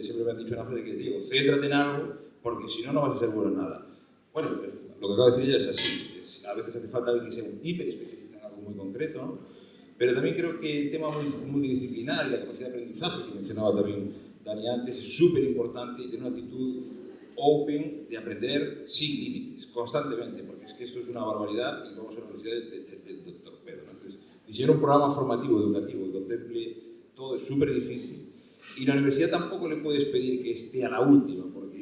siempre me han dicho una frase que digo, céntrate en algo porque si no, no vas a ser bueno en nada. Bueno, lo que acabo de decir ella es así. A veces hace falta alguien que sea un hiper especialista en algo muy concreto, ¿no? Pero también creo que el tema multidisciplinar y la capacidad de aprendizaje, que mencionaba también Dani antes, es súper importante y tener una actitud open de aprender sin límites, constantemente, porque es que esto es una barbaridad y vamos a la universidad del doctor Pedro. Entonces, diseñar un programa formativo, educativo, que contemple todo es súper difícil y la universidad tampoco le puedes pedir que esté a la última, porque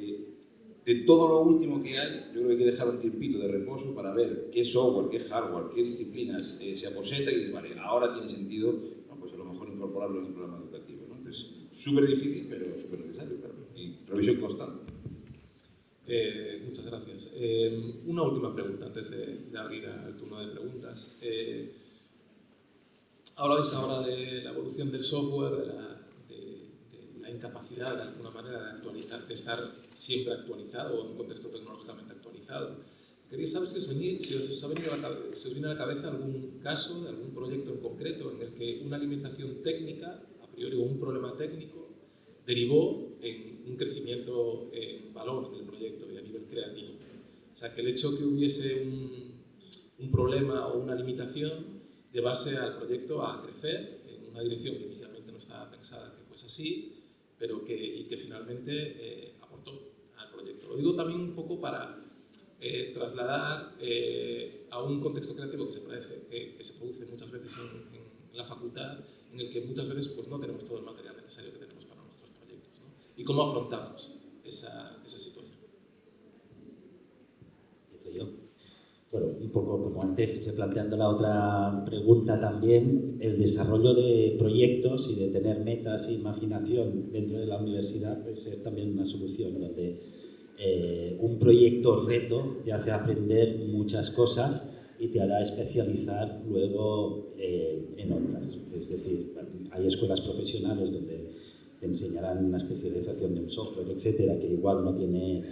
de todo lo último que hay, yo creo que hay que dejar un tiempito de reposo para ver qué software, qué hardware, qué disciplinas se aposenta y dices, vale, ahora tiene sentido, ¿no? Pues a lo mejor incorporarlo en el programa educativo, ¿no? Entonces, súper difícil, pero súper necesario, claro, y revisión constante. Muchas gracias. Una última pregunta antes de abrir el turno de preguntas. Hablabais ahora de la evolución del software, de la incapacidad de alguna manera de actualizar, de estar siempre actualizado o en un contexto tecnológicamente actualizado. Quería saber si os viene a la cabeza algún caso de algún proyecto en concreto en el que una limitación técnica, a priori, o un problema técnico, derivó en un crecimiento en valor del proyecto y a nivel creativo. O sea, que el hecho que hubiese un problema o una limitación llevase al proyecto a crecer en una dirección que inicialmente no estaba pensada que fuese así, pero que finalmente aportó al proyecto. Lo digo también un poco para trasladar a un contexto creativo que se produce muchas veces en la facultad, en el que muchas veces pues, no tenemos todo el material necesario que tenemos para nuestros proyectos, ¿no? Y cómo afrontamos esa situación. Yo. Bueno, un poco como antes, planteando la otra pregunta también, el desarrollo de proyectos y de tener metas e imaginación dentro de la universidad puede ser también una solución, donde un proyecto reto te hace aprender muchas cosas y te hará especializar luego en otras. Es decir, hay escuelas profesionales donde te enseñarán una especialización de un software, etcétera, que igual no tiene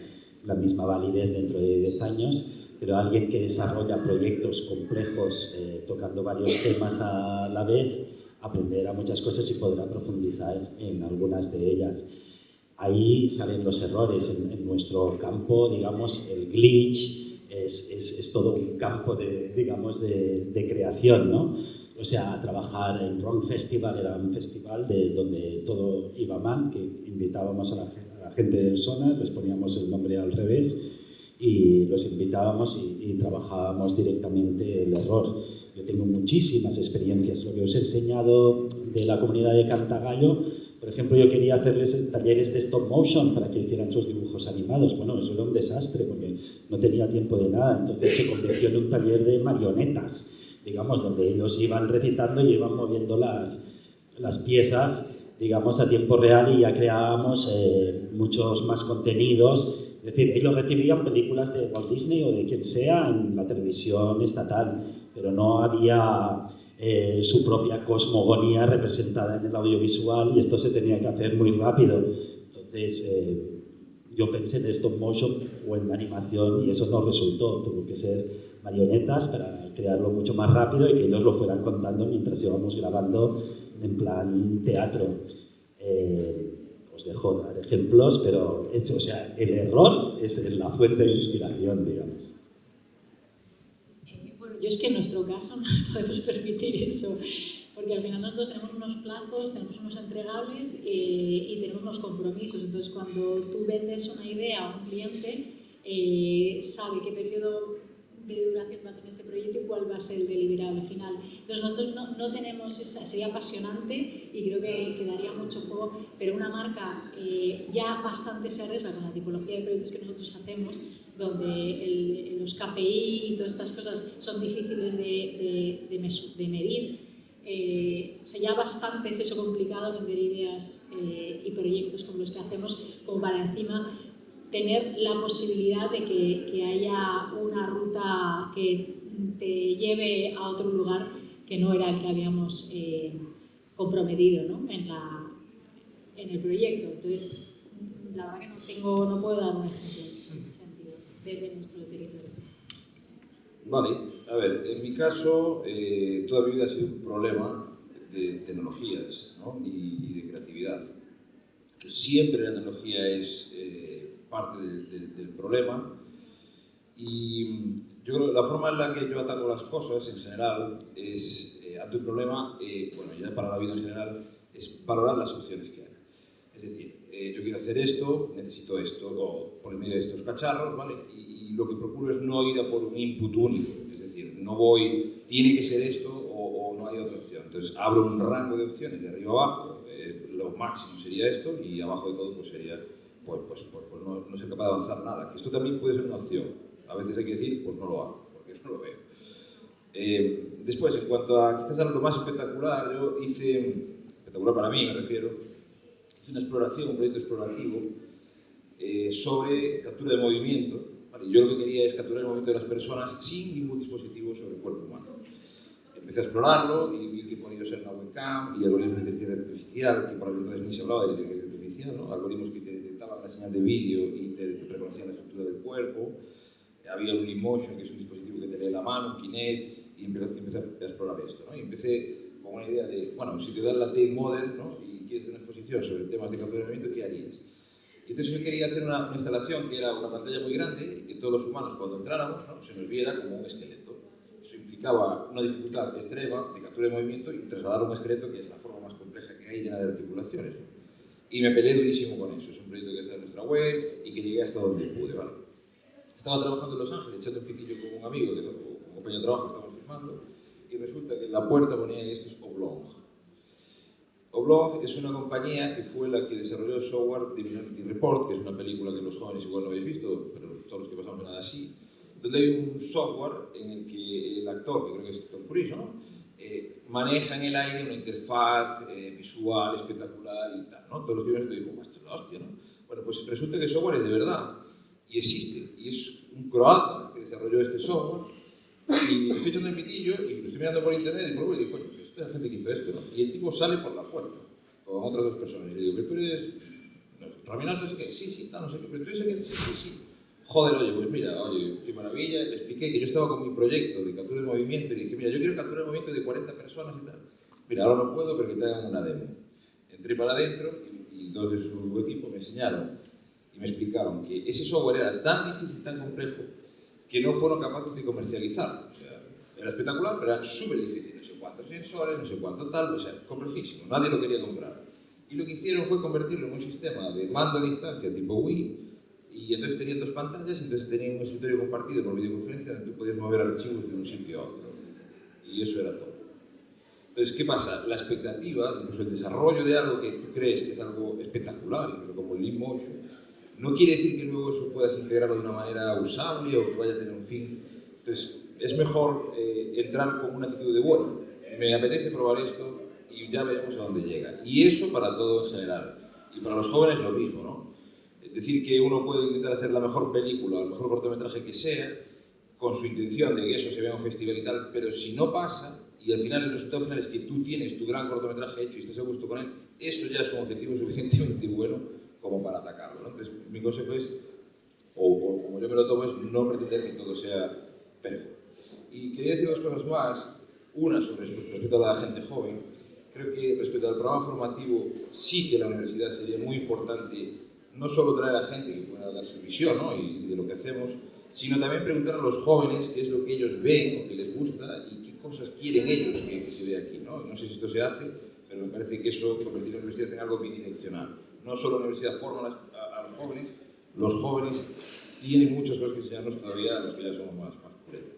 la misma validez dentro de 10 años, pero alguien que desarrolla proyectos complejos tocando varios temas a la vez aprenderá muchas cosas y podrá profundizar en algunas de ellas. Ahí salen los errores. En nuestro campo, digamos, el glitch es todo un campo de creación, ¿no? o sea, a trabajar en Ron Festival, era un festival donde todo iba mal, que invitábamos a la gente del Sonar, les poníamos el nombre al revés y los invitábamos y trabajábamos directamente el error. Yo tengo muchísimas experiencias. Lo que os he enseñado de la comunidad de Cantagallo, por ejemplo, yo quería hacerles talleres de stop motion para que hicieran sus dibujos animados. Bueno, eso era un desastre porque no tenía tiempo de nada. Entonces se convirtió en un taller de marionetas, digamos, donde ellos iban recitando y iban moviendo las piezas, digamos, a tiempo real y ya creábamos muchos más contenidos. Es decir, ellos recibían películas de Walt Disney o de quien sea en la televisión estatal, pero no había su propia cosmogonía representada en el audiovisual y esto se tenía que hacer muy rápido. Entonces, yo pensé en stop motion o en animación y eso no resultó. Tuvo que ser marionetas para crearlo mucho más rápido y que ellos lo fueran contando mientras íbamos grabando en plan teatro. Os dejo dar ejemplos, pero o sea, el error es la fuente de inspiración, digamos. Bueno, yo es que en nuestro caso no nos podemos permitir eso, porque al final nosotros tenemos unos plazos, tenemos unos entregables y tenemos unos compromisos. Entonces, cuando tú vendes una idea a un cliente, sabe qué periodo de duración va a tener ese proyecto y cuál va a ser el deliberable final. Entonces nosotros no tenemos esa, sería apasionante y creo que daría mucho juego, pero una marca ya bastante se arriesga con la tipología de proyectos que nosotros hacemos, donde los KPI y todas estas cosas son difíciles de medir. O sea, ya bastante es eso complicado vender ideas y proyectos como los que hacemos, como para encima tener la posibilidad de que haya una ruta que te lleve a otro lugar que no era el que habíamos comprometido, ¿no? en el proyecto. Entonces, la verdad que no puedo dar un ejemplo en ese sentido, desde nuestro territorio. Vale, a ver, en mi caso, toda mi vida ha sido un problema de tecnologías, ¿no? y de creatividad. Siempre la tecnología es parte del problema y yo creo que la forma en la que yo ataco las cosas en general es, ante un problema, bueno, ya para la vida en general, es valorar las opciones que hay. Es decir, yo quiero hacer esto, necesito esto, o por el medio de estos cacharros, ¿vale? Y lo que procuro es no ir a por un input único, es decir, no voy, tiene que ser esto o no hay otra opción. Entonces abro un rango de opciones de arriba a abajo, lo máximo sería esto y abajo de todo pues sería pues no ser capaz de avanzar nada. Que esto también puede ser una opción. A veces hay que decir, pues no lo hago, porque no lo veo. Después, en cuanto a quizás a lo más espectacular, yo hice, espectacular para mí me refiero, hice una exploración, un proyecto explorativo sobre captura de movimiento. Vale, yo lo que quería es capturar el movimiento de las personas sin ningún dispositivo sobre el cuerpo humano. Empecé a explorarlo y vi que podía ser una webcam y algoritmos de inteligencia artificial, que por entonces ni se hablaba de inteligencia artificial, ¿no? Algoritmos que te detectaban la señal de vídeo y te reconocían la estructura del cuerpo. Había un Leapmotion, que es un dispositivo que te lee la mano, un Kinect, y empecé a explorar esto, ¿no? Y empecé con una idea de, bueno, si te dan la Tate Model, ¿no? Y quieres hacer una exposición sobre temas de captura de movimiento, ¿qué harías? Y entonces yo quería hacer una instalación que era una pantalla muy grande y que todos los humanos cuando entráramos, ¿no? Se nos viera como un esqueleto. Eso implicaba una dificultad extrema de captura de movimiento y trasladar un esqueleto, que es la forma más compleja que hay, llena de articulaciones, ¿no? Y me peleé durísimo con eso. Es un proyecto que está en nuestra web y que llegué hasta donde pude, ¿vale? Estaba trabajando en Los Ángeles, echando un piquillo con un amigo, que como compañero de trabajo estábamos filmando, y resulta que en la puerta ponía esto es Oblong. Oblong es una compañía que fue la que desarrolló el software de Minority Report, que es una película que los jóvenes igual no habéis visto, pero todos los que pasamos nada así, donde hay un software en el que el actor, que creo que es Tom Cruise, ¿no? Maneja en el aire una interfaz visual espectacular y tal, ¿no? Todos los que vimos te digo, esto es la hostia, ¿no? Bueno, pues resulta que el software es de verdad y existe, y es un croata que desarrolló este software y estoy echando el piquillo y lo estoy mirando por internet y por y digo, coño, esta es la gente que hizo esto, ¿no? Y el tipo sale por la puerta con otras dos personas y le digo, pero tú eres... ¿Raminato? No sé qué, sí, no sé qué, pero tú eres que sí. Joder, oye, pues mira, oye, qué maravilla, le expliqué que yo estaba con mi proyecto de captura de movimiento y dije, mira, yo quiero capturar el movimiento de 40 personas y tal. Mira, ahora no puedo, pero que te hagan una demo. Entré para adentro y dos de su equipo me enseñaron y me explicaron que ese software era tan difícil, tan complejo, que no fueron capaces de comercializar. O sea, era espectacular, pero era súper difícil, no sé cuánto. cuántos sensores, no sé cuánto tal, o sea, complejísimo, nadie lo quería comprar. Y lo que hicieron fue convertirlo en un sistema de mando a distancia tipo Wii, y entonces tenían 2 pantallas, entonces tenían un escritorio compartido por videoconferencia donde tú podías mover archivos de un sitio a otro. Y eso era todo. Entonces, ¿qué pasa? La expectativa, incluso el desarrollo de algo que tú crees que es algo espectacular, incluso como el Leap Motion, no quiere decir que luego eso puedas integrarlo de una manera usable o que vaya a tener un fin. Entonces, es mejor entrar con una actitud de, bueno, me apetece probar esto y ya veremos a dónde llega. Y eso para todo en general. Y para los jóvenes lo mismo, ¿no? Es decir, que uno puede intentar hacer la mejor película o el mejor cortometraje que sea, con su intención de que eso se vea en un festival y tal, pero si no pasa, y al final el resultado final es que tú tienes tu gran cortometraje hecho y estás a gusto con él, eso ya es un objetivo suficientemente bueno como para atacarlo, ¿no? Entonces, mi consejo es, o como yo me lo tomo, es no pretender que todo sea perfecto. Y quería decir 2 cosas más. Una sobre respecto a la gente joven. Creo que respecto al programa formativo, sí que la universidad sería muy importante no solo traer a gente que pueda dar su visión, ¿no? y de lo que hacemos, sino también preguntar a los jóvenes qué es lo que ellos ven o que les gusta y qué cosas quieren ellos que se vea aquí, ¿no? No sé si esto se hace, pero me parece que eso convertir la universidad en algo bidireccional. No solo la universidad forma a los jóvenes tienen muchas cosas que enseñarnos todavía a los que ya somos más puretas.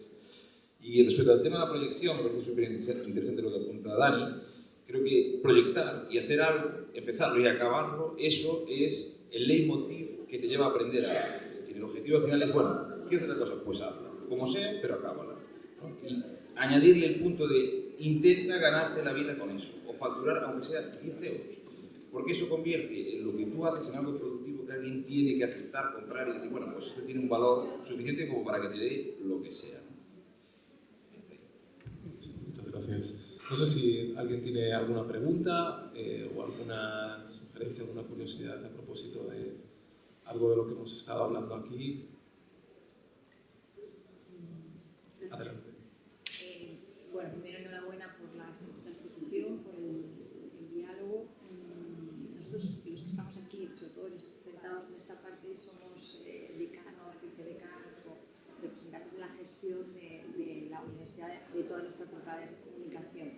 Y respecto al tema de la proyección, me parece súper interesante lo que apunta Dani. Creo que proyectar y hacer algo, empezarlo y acabarlo, eso es el leitmotiv que te lleva a aprender algo. Es decir, el objetivo al final es, bueno, ¿quieres hacer cosas? Pues hazla, como sea, pero acábala, ¿no? Y añadirle el punto de intenta ganarte la vida con eso, o facturar aunque sea 10 euros. Porque eso convierte lo que tú haces en algo productivo que alguien tiene que aceptar, comprar y decir, bueno, pues esto tiene un valor suficiente como para que te dé lo que sea, ¿no? Muchas gracias. No sé si alguien tiene alguna pregunta o alguna sugerencia, alguna curiosidad a propósito de algo de lo que hemos estado hablando aquí. Adelante. Bueno, primero enhorabuena por la exposición, por el diálogo. Nosotros los que estamos aquí, sobre todo sentados en esta parte, somos decanos, vicedecanos o representantes de la gestión de la universidad, de todas las facultades de comunicación.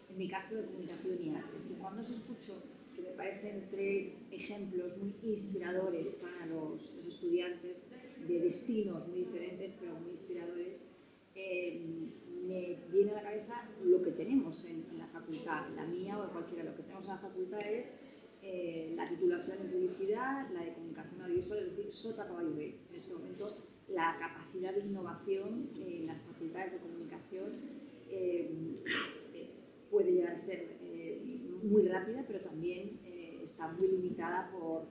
En mi caso, de comunicación y artes. Y cuando os escucho, que me parecen 3 ejemplos muy inspiradores para los estudiantes, de destinos muy diferentes, pero muy inspiradores, me viene a la cabeza lo que tenemos en la facultad, la mía o cualquiera. Lo que tenemos en la facultad es la titulación en publicidad, la de comunicación audiovisual, es decir, sota caballo rey. En este momento, la capacidad de innovación en las facultades de comunicación puede llegar a ser muy rápida, pero también está muy limitada por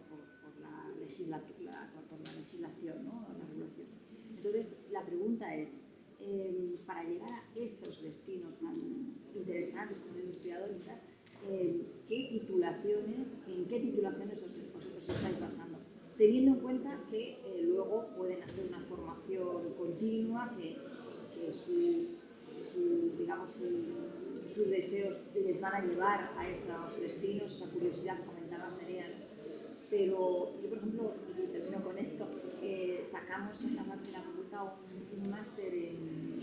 la legislación, ¿no? La regulación. Entonces, la pregunta es, para llegar a esos destinos tan interesantes como el investigador y tal, ¿en qué titulaciones os estáis basando? Teniendo en cuenta que luego pueden hacer una formación continua, que sus deseos les van a llevar a esos destinos, esa curiosidad, comentabas, Nerea. Pero yo, por ejemplo, y termino con esto, sacamos en la facultad un máster en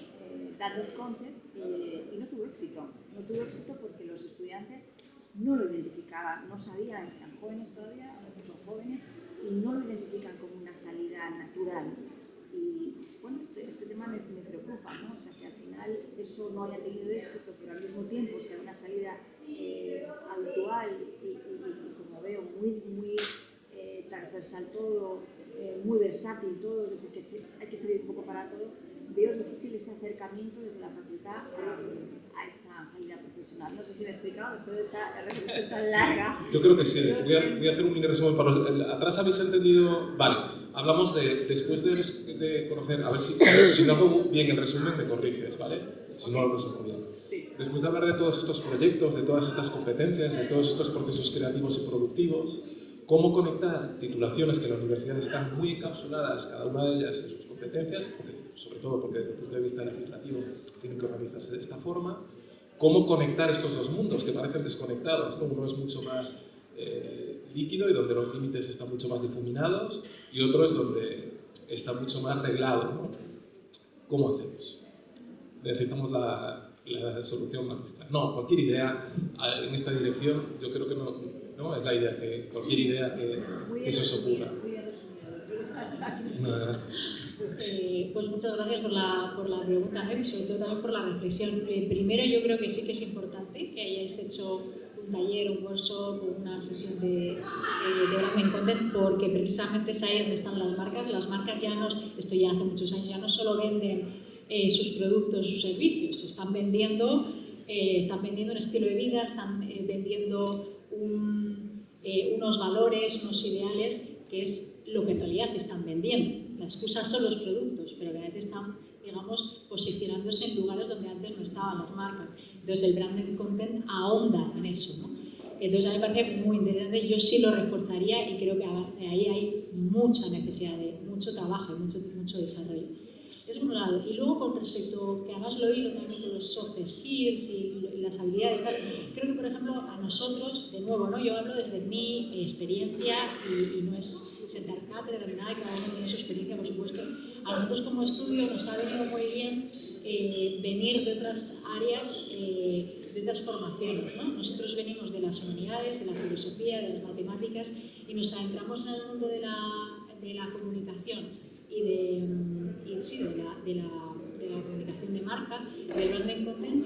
Data Content y no tuvo éxito. No tuvo éxito porque los estudiantes no lo identificaban, no sabían, eran jóvenes todavía, son jóvenes, y no lo identifican como una salida natural. Y bueno, este tema me preocupa, ¿no? O sea, que al final eso no haya tenido éxito, pero al mismo tiempo sea una salida habitual y como veo, muy transversal todo, muy versátil todo, es decir, que hay que servir un poco para todo. Veo difícil ese acercamiento desde la facultad a esa salida profesional. No sé si me he explicado después de esta reflexión tan larga. Yo creo que sí. Voy a hacer un mini resumen. Atrás habéis entendido. Vale, hablamos de después de conocer. A ver si no hago bien el resumen, me corriges, ¿vale? Si no lo resumo bien. Sí. Después de hablar de todos estos proyectos, de todas estas competencias, de todos estos procesos creativos y productivos, cómo conectar titulaciones que en la universidad están muy encapsuladas, cada una de ellas en sus competencias, sobre todo porque desde el punto de vista legislativo tienen que organizarse de esta forma, cómo conectar estos 2 mundos que parecen desconectados, ¿no? Uno es mucho más líquido y donde los límites están mucho más difuminados, y otro es donde está mucho más reglado, ¿no? ¿Cómo hacemos? Necesitamos la solución magistral. No, cualquier idea en esta dirección, yo creo que no es la idea, que cualquier idea que se os ocurra. Muy bien resumido. No, gracias. Pues muchas gracias por la pregunta, sobre todo también por la reflexión. Primero, yo creo que sí que es importante que hayáis hecho un taller, un workshop o una sesión de branding content, porque precisamente es ahí donde están las marcas. Las marcas esto ya hace muchos años, ya no solo venden sus productos, sus servicios, están vendiendo un estilo de vida, están vendiendo unos valores, unos ideales, que es lo que en realidad están vendiendo. La excusa son los productos, pero realmente están, digamos, posicionándose en lugares donde antes no estaban las marcas. Entonces el branding content ahonda en eso, ¿no? Entonces a mí me parece muy interesante, yo sí lo reforzaría y creo que ahí hay mucha necesidad de mucho trabajo y mucho desarrollo. Es por un lado. Y luego, con respecto, que además lo hilo también con los soft skills y las habilidades, creo que, por ejemplo, a nosotros, de nuevo, ¿no? Yo hablo desde mi experiencia y no es sentar cátedra ni nada, y cada uno tiene su experiencia, por supuesto. A nosotros como estudio nos ha venido muy bien venir de otras áreas, de otras formaciones, ¿no? Nosotros venimos de las humanidades, de la filosofía, de las matemáticas, y nos adentramos en el mundo de la comunicación y de la comunicación de marca, de branding content,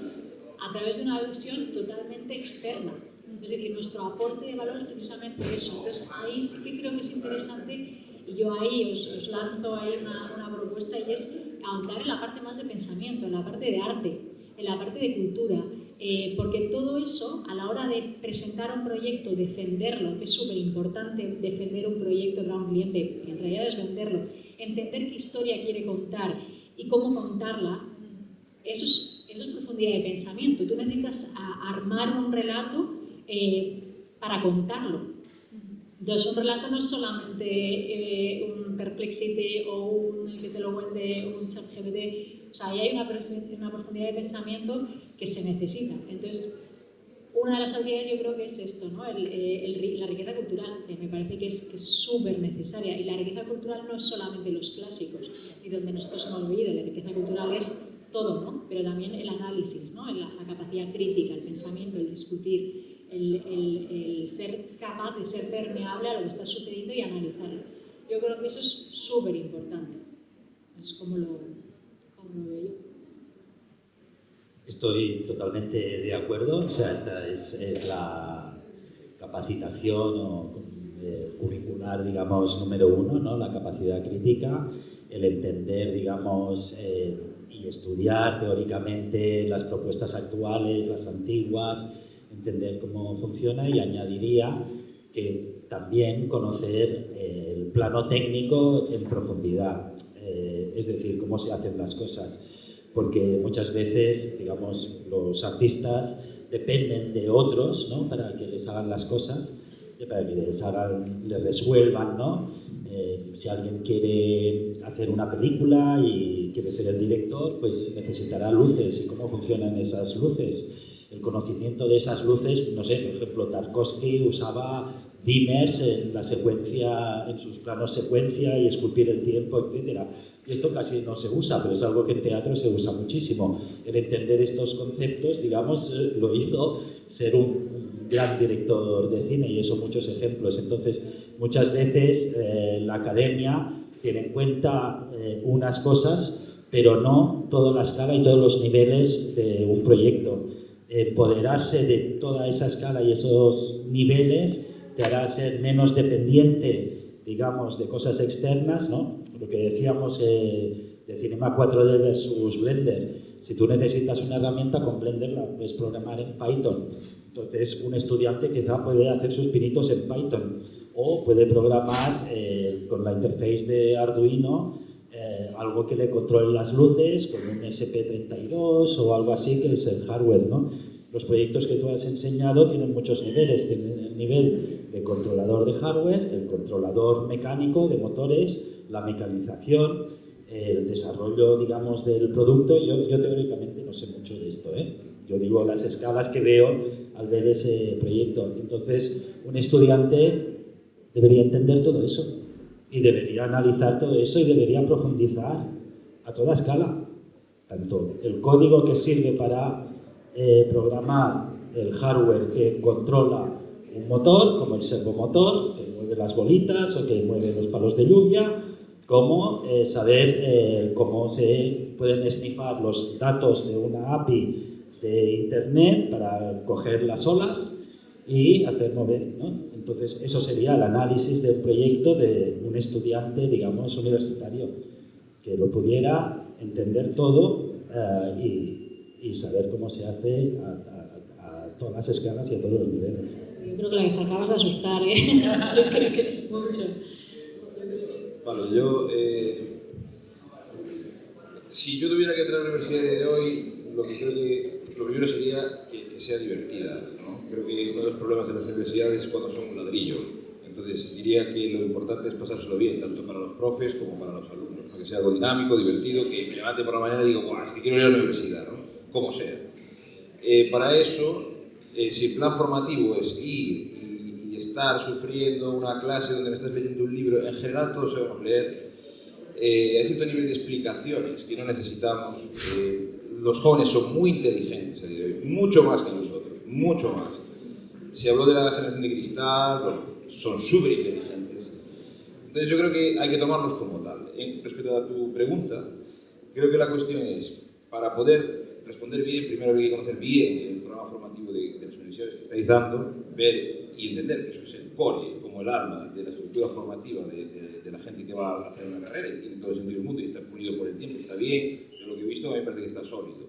a través de una visión totalmente externa. Es decir, nuestro aporte de valor es precisamente eso. Entonces, ahí sí que creo que es interesante, y yo ahí os lanzo ahí una propuesta, y es ahondar en la parte más de pensamiento, en la parte de arte, en la parte de cultura, porque todo eso, a la hora de presentar un proyecto, defenderlo, que es súper importante defender un proyecto para un cliente, que en realidad es venderlo, entender qué historia quiere contar y cómo contarla, eso es profundidad de pensamiento. Tú necesitas armar un relato para contarlo. Entonces, un relato no es solamente un Perplexity o un que te lo vende un ChatGPT. O sea, ahí hay una profundidad de pensamiento que se necesita. Entonces, una de las habilidades yo creo que es esto, ¿no? La riqueza cultural, que me parece que es súper necesaria. Y la riqueza cultural no es solamente los clásicos, y donde nosotros hemos vivido. La riqueza cultural es todo, ¿no? Pero también el análisis, ¿no? La capacidad crítica, el pensamiento, el discutir, el ser capaz de ser permeable a lo que está sucediendo y analizarlo. Yo creo que eso es súper importante. Eso es como lo veo yo. Estoy totalmente de acuerdo. O sea, esta es la capacitación curricular, digamos, número uno, ¿no? La capacidad crítica, el entender, digamos, y estudiar teóricamente las propuestas actuales, las antiguas, entender cómo funciona, y añadiría que también conocer el plano técnico en profundidad, es decir, cómo se hacen las cosas, porque muchas veces, digamos, los artistas dependen de otros, ¿no? Para que les hagan las cosas, para que les resuelvan, ¿no? Si alguien quiere hacer una película y quiere ser el director, pues necesitará luces. ¿Y cómo funcionan esas luces? El conocimiento de esas luces, no sé, por ejemplo, Tarkovsky usaba dimmers en la secuencia, en sus planos secuencia, y esculpir el tiempo, etc. Y esto casi no se usa, pero es algo que en teatro se usa muchísimo. El entender estos conceptos, digamos, lo hizo ser un gran director de cine, y eso muchos ejemplos. Entonces, muchas veces la academia tiene en cuenta unas cosas, pero no toda la escala y todos los niveles de un proyecto. Empoderarse de toda esa escala y esos niveles te hará ser menos dependiente, digamos, de cosas externas, ¿no? Lo que decíamos de Cinema 4D versus Blender. Si tú necesitas una herramienta, con Blender la puedes programar en Python. Entonces, un estudiante quizá puede hacer sus pinitos en Python, o puede programar con la interface de Arduino algo que le controle las luces con un SP32 o algo así, que es el hardware, ¿no? Los proyectos que tú has enseñado tienen muchos niveles. Tienen el nivel de controlador de hardware, el controlador mecánico de motores, la mecanización, el desarrollo, digamos, del producto. Yo teóricamente no sé mucho de esto, ¿eh? Yo digo las escalas que veo al ver ese proyecto. Entonces, un estudiante debería entender todo eso, y debería analizar todo eso, y debería profundizar a toda escala. tanto el código que sirve para programar el hardware que controla un motor, como el servomotor, que mueve las bolitas o que mueve los palos de lluvia, como saber cómo se pueden esnifar los datos de una API de Internet para coger las olas y hacer mover, ¿no? Entonces, eso sería el análisis de un proyecto de un estudiante, digamos, universitario, que lo pudiera entender todo y saber cómo se hace a todas las escalas y a todos los niveles. Yo creo que la que se acabas de asustar, ¿eh? Yo creo que es mucho. Vale, yo... si yo tuviera que entrar a la universidad de hoy, lo que creo que lo primero sería que sea divertida, ¿no? Creo que uno de los problemas de las universidades es cuando son un ladrillo. Entonces diría que lo importante es pasárselo bien, tanto para los profes como para los alumnos, ¿no? Que sea algo dinámico, divertido, que me levante por la mañana y digo, ¡buah, es que quiero ir a la universidad!, ¿no? Como sea. Para eso, si el plan formativo es ir y estar sufriendo una clase donde me estás leyendo un libro, en general todos sabemos leer, hay cierto nivel de explicaciones que no necesitamos. Los jóvenes son muy inteligentes a día de hoy, mucho más que nosotros, mucho más. Se habló de la generación de cristal, bueno, son súper inteligentes. Entonces yo creo que hay que tomarlos como tal. Respecto a tu pregunta, creo que la cuestión es, para poder responder bien, primero hay que conocer bien el programa formativo de las universidades que estáis dando, ver y entender que eso es el core, como el alma de la estructura formativa de la gente que va a hacer una carrera y tiene todo el sentido del mundo y está pulido por el tiempo, está bien. Yo lo que he visto me parece que está sólido.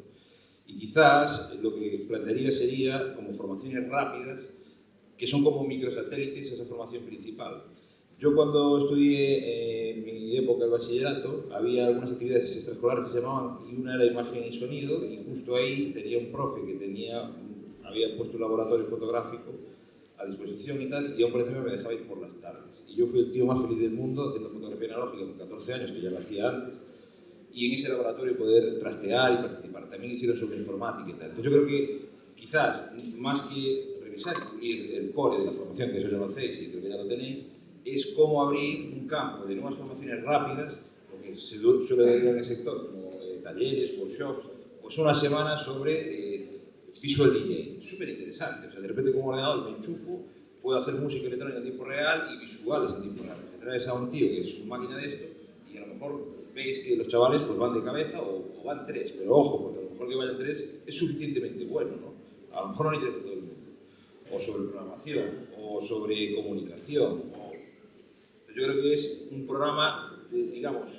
Y quizás lo que plantearía sería como formaciones rápidas, que son como microsatélites a esa formación principal. Yo cuando estudié en mi época del bachillerato, había algunas actividades extraescolares que se llamaban, y una era imagen y sonido, y justo ahí tenía un profe que había puesto un laboratorio fotográfico a disposición y tal, y aún por ejemplo me dejaba ir por las tardes. Y yo fui el tío más feliz del mundo haciendo fotografía analógica con 14 años, que ya lo hacía antes, y en ese laboratorio poder trastear y participar. También hicieron sobre informática y tal. Entonces yo creo que quizás, más que revisar y pulir el core de la formación, que eso ya lo hacéis y creo que ya lo tenéis, es cómo abrir un campo de nuevas formaciones rápidas, lo que se suele decir en el sector, como talleres, workshops, pues unas semanas sobre visual DJ. Súper interesante. O sea, de repente con un ordenador me enchufo, puedo hacer música electrónica en tiempo real y visuales en tiempo real. Te traes a un tío que es una máquina de esto y a lo mejor veis que los chavales pues van de cabeza o van tres, pero ojo, porque a lo mejor que vayan tres es suficientemente bueno, ¿no? A lo mejor no le interesa a todo el mundo. O sobre programación, o sobre comunicación. Yo creo que es un programa, digamos,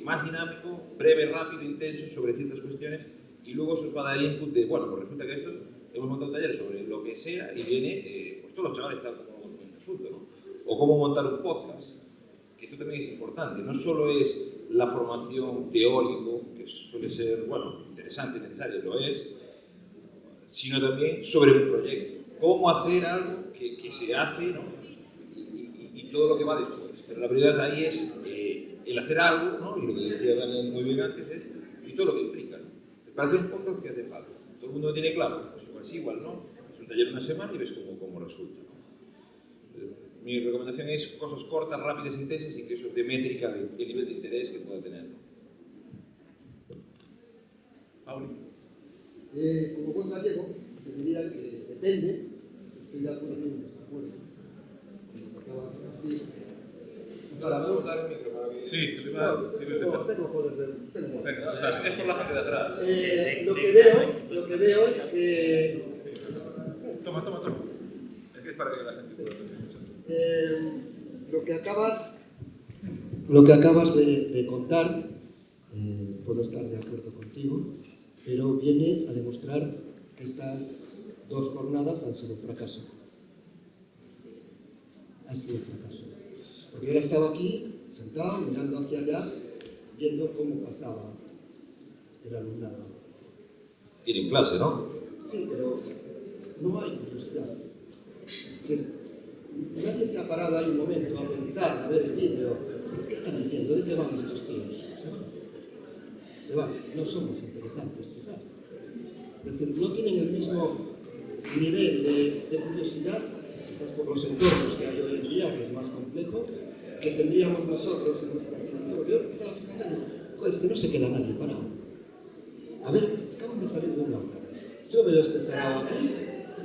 más dinámico, breve, rápido, intenso sobre ciertas cuestiones y luego se os va a dar input de, bueno, pues resulta que esto hemos montado un taller sobre lo que sea y viene, pues todos los chavales están como en resulta, ¿no? O cómo montar un podcast, que esto también es importante, no solo es la formación teórico, que suele ser, bueno, interesante, necesario, lo es, sino también sobre un proyecto. Cómo hacer algo que se hace, ¿no? Y todo lo que va después. Pero la prioridad ahí es el hacer algo, ¿no? Y lo que decía Daniel muy bien antes es, y todo lo que implica, ¿no? Para hacer un podcast que hace falta. Todo el mundo lo tiene claro, pues igual sí, igual no. Es un taller de una semana y ves cómo resulta, ¿no? Mi recomendación es cosas cortas, rápidas, intensas y que eso es de métrica del nivel de interés que pueda tener. Pauli. Como buen gallego, te diría que depende, estoy de acuerdo y en desacuerdo. Para vamos a dar un micro para que... Sí, se le va a decir el tema. Tengo poder de... Venga, o sea, es por la gente de atrás. Lo que veo es que... Toma. Es que es para que la gente pueda lo que acabas de contar, puedo estar de acuerdo contigo, pero viene a demostrar que estas dos jornadas han sido un fracaso. Han sido un fracaso. Porque yo ahora estaba aquí, sentado, mirando hacia allá, viendo cómo pasaba el alumnado. Tienen clase, ¿no? Sí, pero no hay curiosidad. Nadie se ha parado ahí un momento a pensar, a ver el vídeo. ¿Qué están diciendo? ¿De qué van estos tíos? Se van. No somos interesantes, quizás. Es decir, no tienen el mismo nivel de curiosidad, quizás por los entornos que hay hoy en día, que es más complejo, que tendríamos nosotros en nuestra formación. Yo estaba fijando, es que no se queda nadie parado. A ver, acaban de salir de una obra. Yo veo este sarao aquí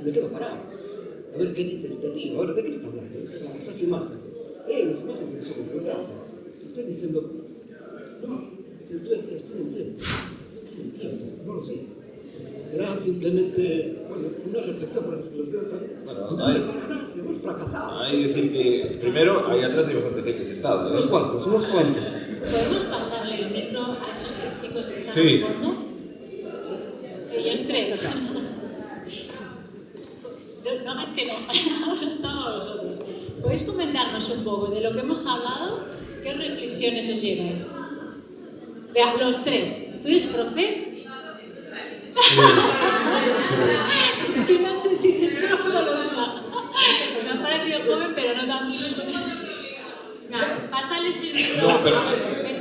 y me quedo parado. A ver qué dice este tío, ahora de qué está hablando. Esas imágenes. Las imágenes son un brazo. Estoy diciendo, no, tú decías, tienen tiempo, no lo sé. Era simplemente, bueno, una reflexión por las que los veo, Bueno, no se para nada, hemos fracasado. hay que decir que, primero, ahí atrás hay bastante gente sentada. Unos cuantos. ¿Podemos pasarle el metro a esos 3 chicos que están Sí. al fondo? Ellos 3. No, es que no. Ahora estamos vosotros. ¿Podéis comentarnos un poco de lo que hemos hablado? ¿Qué reflexiones os lleváis? Vea, los 3. ¿Tú eres profe? Es que no sé si eres profe o no. Me ha parecido joven, pero no tanto. Pásales el libro. No, pero-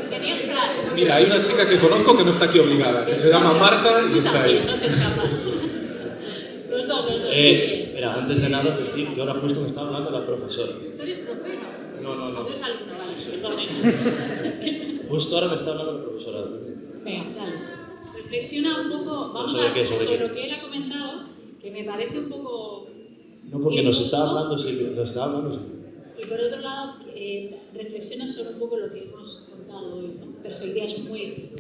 Tenías claro. Mira, hay una chica que conozco que no está aquí obligada, que se llama Marta y Tú está también, ahí. no te escapas. Los dos. Mira, antes de nada decir que ahora justo me está hablando la profesora. ¿Tú eres profe? No. Tú eres alumno, vale, perdón. Justo ahora me está hablando la profesora. Venga, dale. Reflexiona un poco, vamos ¿Sobre a qué? ¿Sobre sobre qué? lo que él ha comentado, que me parece un poco... No, porque nos está hablando, sí. Y por otro lado, reflexiona sobre un poco lo que hemos contado hoy, ¿no? Perspectivas muy...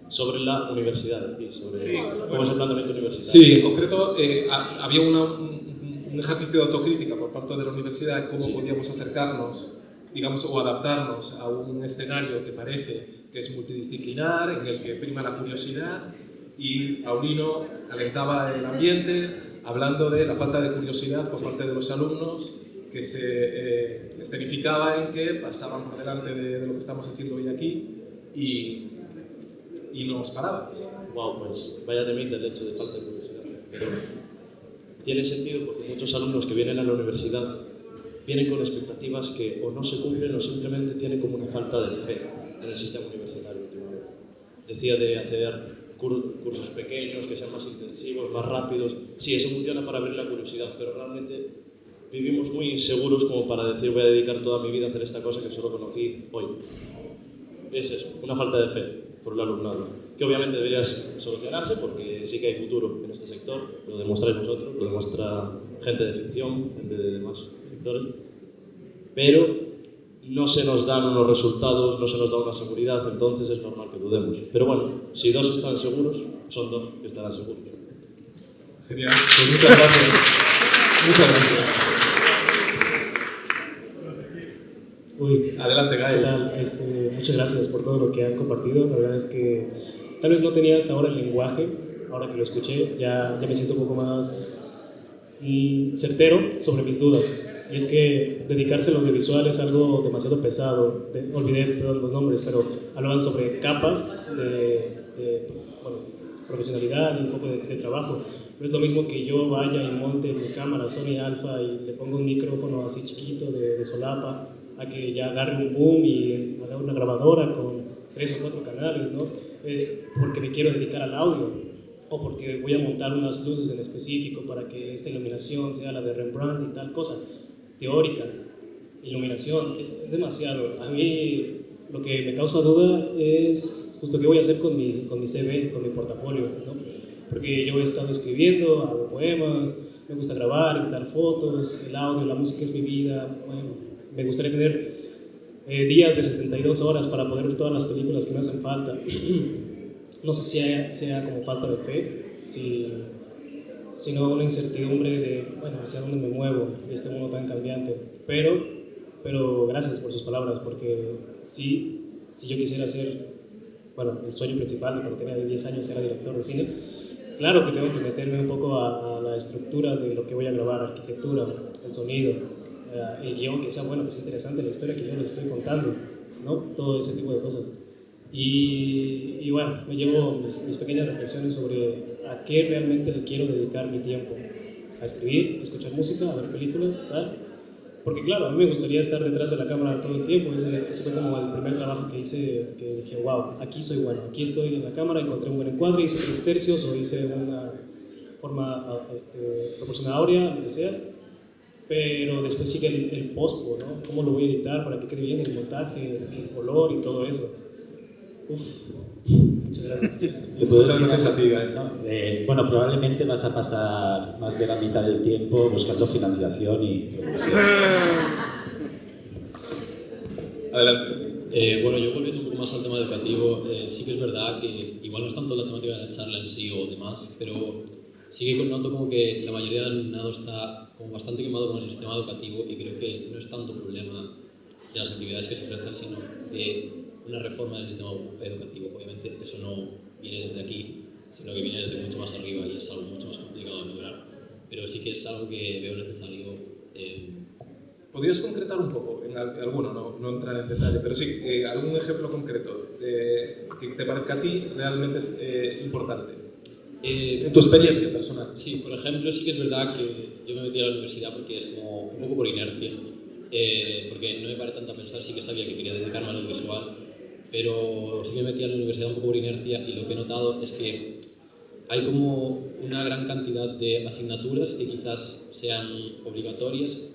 Sobre la universidad, sobre Sí, cómo es el planteamiento universitario. Sí, en concreto había un ejercicio de autocrítica por parte de la universidad de cómo podíamos acercarnos, digamos, o adaptarnos a un escenario que parece que es multidisciplinar, en el que prima la curiosidad, y Paulino calentaba el ambiente hablando de la falta de curiosidad por parte de los alumnos, que se escenificaba en que pasaban por delante de lo que estamos haciendo hoy aquí y nos paraban. Wow, pues vaya temita el hecho de falta de curiosidad. Pero tiene sentido porque muchos alumnos que vienen a la universidad vienen con expectativas que o no se cumplen o simplemente tienen como una falta de fe en el sistema universitario últimamente. Decía de hacer cursos pequeños, que sean más intensivos, más rápidos. Sí, eso funciona para abrir la curiosidad, pero realmente vivimos muy inseguros como para decir voy a dedicar toda mi vida a hacer esta cosa que solo conocí hoy. Es eso, una falta de fe por el alumnado, que obviamente debería solucionarse porque sí que hay futuro en este sector, lo demostráis vosotros, lo demuestra gente de ficción, gente de demás sectores, pero no se nos dan unos resultados, no se nos da una seguridad, entonces es normal que dudemos. Pero bueno, si 2 están seguros, son 2 que estarán seguros. Genial, pues muchas gracias. Muchas gracias. Uy, Adelante, ¿qué Gael. tal? Muchas gracias por todo lo que han compartido. La verdad es que tal vez no tenía hasta ahora el lenguaje, ahora que lo escuché, ya me siento un poco más certero sobre mis dudas. Y es que dedicarse al audiovisual es algo demasiado pesado. Olvidé los nombres, pero hablaban sobre capas de profesionalidad y un poco de trabajo. No es lo mismo que yo vaya y monte mi cámara Sony Alpha y le ponga un micrófono así chiquito de solapa, a que ya agarre un boom y haga una grabadora con 3 o 4 canales, ¿no? Es porque me quiero dedicar al audio o porque voy a montar unas luces en específico para que esta iluminación sea la de Rembrandt y tal cosa. Teórica, iluminación, es demasiado. A mí lo que me causa duda es justo qué voy a hacer con mi CV, con mi portafolio, ¿no? Porque yo he estado escribiendo, hago poemas, me gusta grabar, editar fotos, el audio, la música es mi vida. Bueno, me gustaría tener días de 72 horas para poder ver todas las películas que me hacen falta. No sé si sea como falta de fe, sino una incertidumbre de, bueno, hacia dónde me muevo en este mundo tan cambiante. Pero gracias por sus palabras, porque si yo quisiera ser, bueno, el sueño principal de cuando tenía 10 años era director de cine, claro que tengo que meterme un poco a la estructura de lo que voy a grabar, arquitectura, el sonido, el guión, que sea bueno, que sea interesante, la historia que yo les estoy contando, ¿no? Todo ese tipo de cosas. Y bueno, me llevo mis pequeñas reflexiones sobre a qué realmente le quiero dedicar mi tiempo. A escribir, a escuchar música, a ver películas, tal. Porque claro, a mí me gustaría estar detrás de la cámara todo el tiempo. Ese fue como el primer trabajo que hice, que dije, wow, aquí soy bueno, aquí estoy en la cámara, encontré un buen encuadre, hice 3 tercios o hice una forma proporcional áurea, lo que sea. Pero después sigue el post, ¿no? ¿Cómo lo voy a editar para que quede bien el montaje, el color y todo eso? Muchas gracias. Muchas gracias a ti, Gael. ¿no? Bueno, probablemente vas a pasar más de la mitad del tiempo buscando financiación y... Adelante. Bueno, yo volviendo un poco más al tema educativo, sí que es verdad que igual no es tanto la temática de la charla en sí o demás, pero sí que noto como que la mayoría del alumnado está como bastante quemado con el sistema educativo y creo que no es tanto problema de las actividades que se ofrecen, sino de una reforma del sistema educativo. Obviamente eso no viene desde aquí, sino que viene desde mucho más arriba y es algo mucho más complicado de lograr. Pero sí que es algo que veo necesario. ¿Podrías concretar un poco en alguno, no entrar en detalle, pero sí, algún ejemplo concreto que te parezca a ti realmente es importante? En tu experiencia personal. Sí, por ejemplo, sí que es verdad que yo me metí a la universidad porque es como un poco por inercia, porque no me paré tanto a pensar, sí que sabía que quería dedicarme al audiovisual, pero sí me metí a la universidad un poco por inercia y lo que he notado es que hay como una gran cantidad de asignaturas que quizás sean obligatorias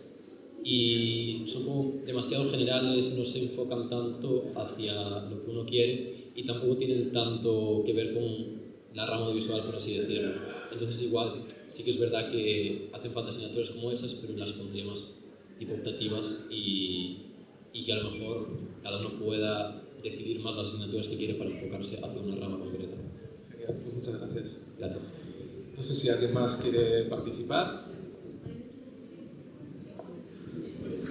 y son como demasiado generales, no se enfocan tanto hacia lo que uno quiere y tampoco tienen tanto que ver con la rama audiovisual, por así decirlo. Entonces igual, sí que es verdad que hacen falta asignaturas como esas, pero las pondría más tipo optativas y que a lo mejor cada uno pueda decidir más las asignaturas que quiere para enfocarse hacia una rama concreta. Genial, pues muchas gracias. Gracias. No sé si alguien más quiere participar.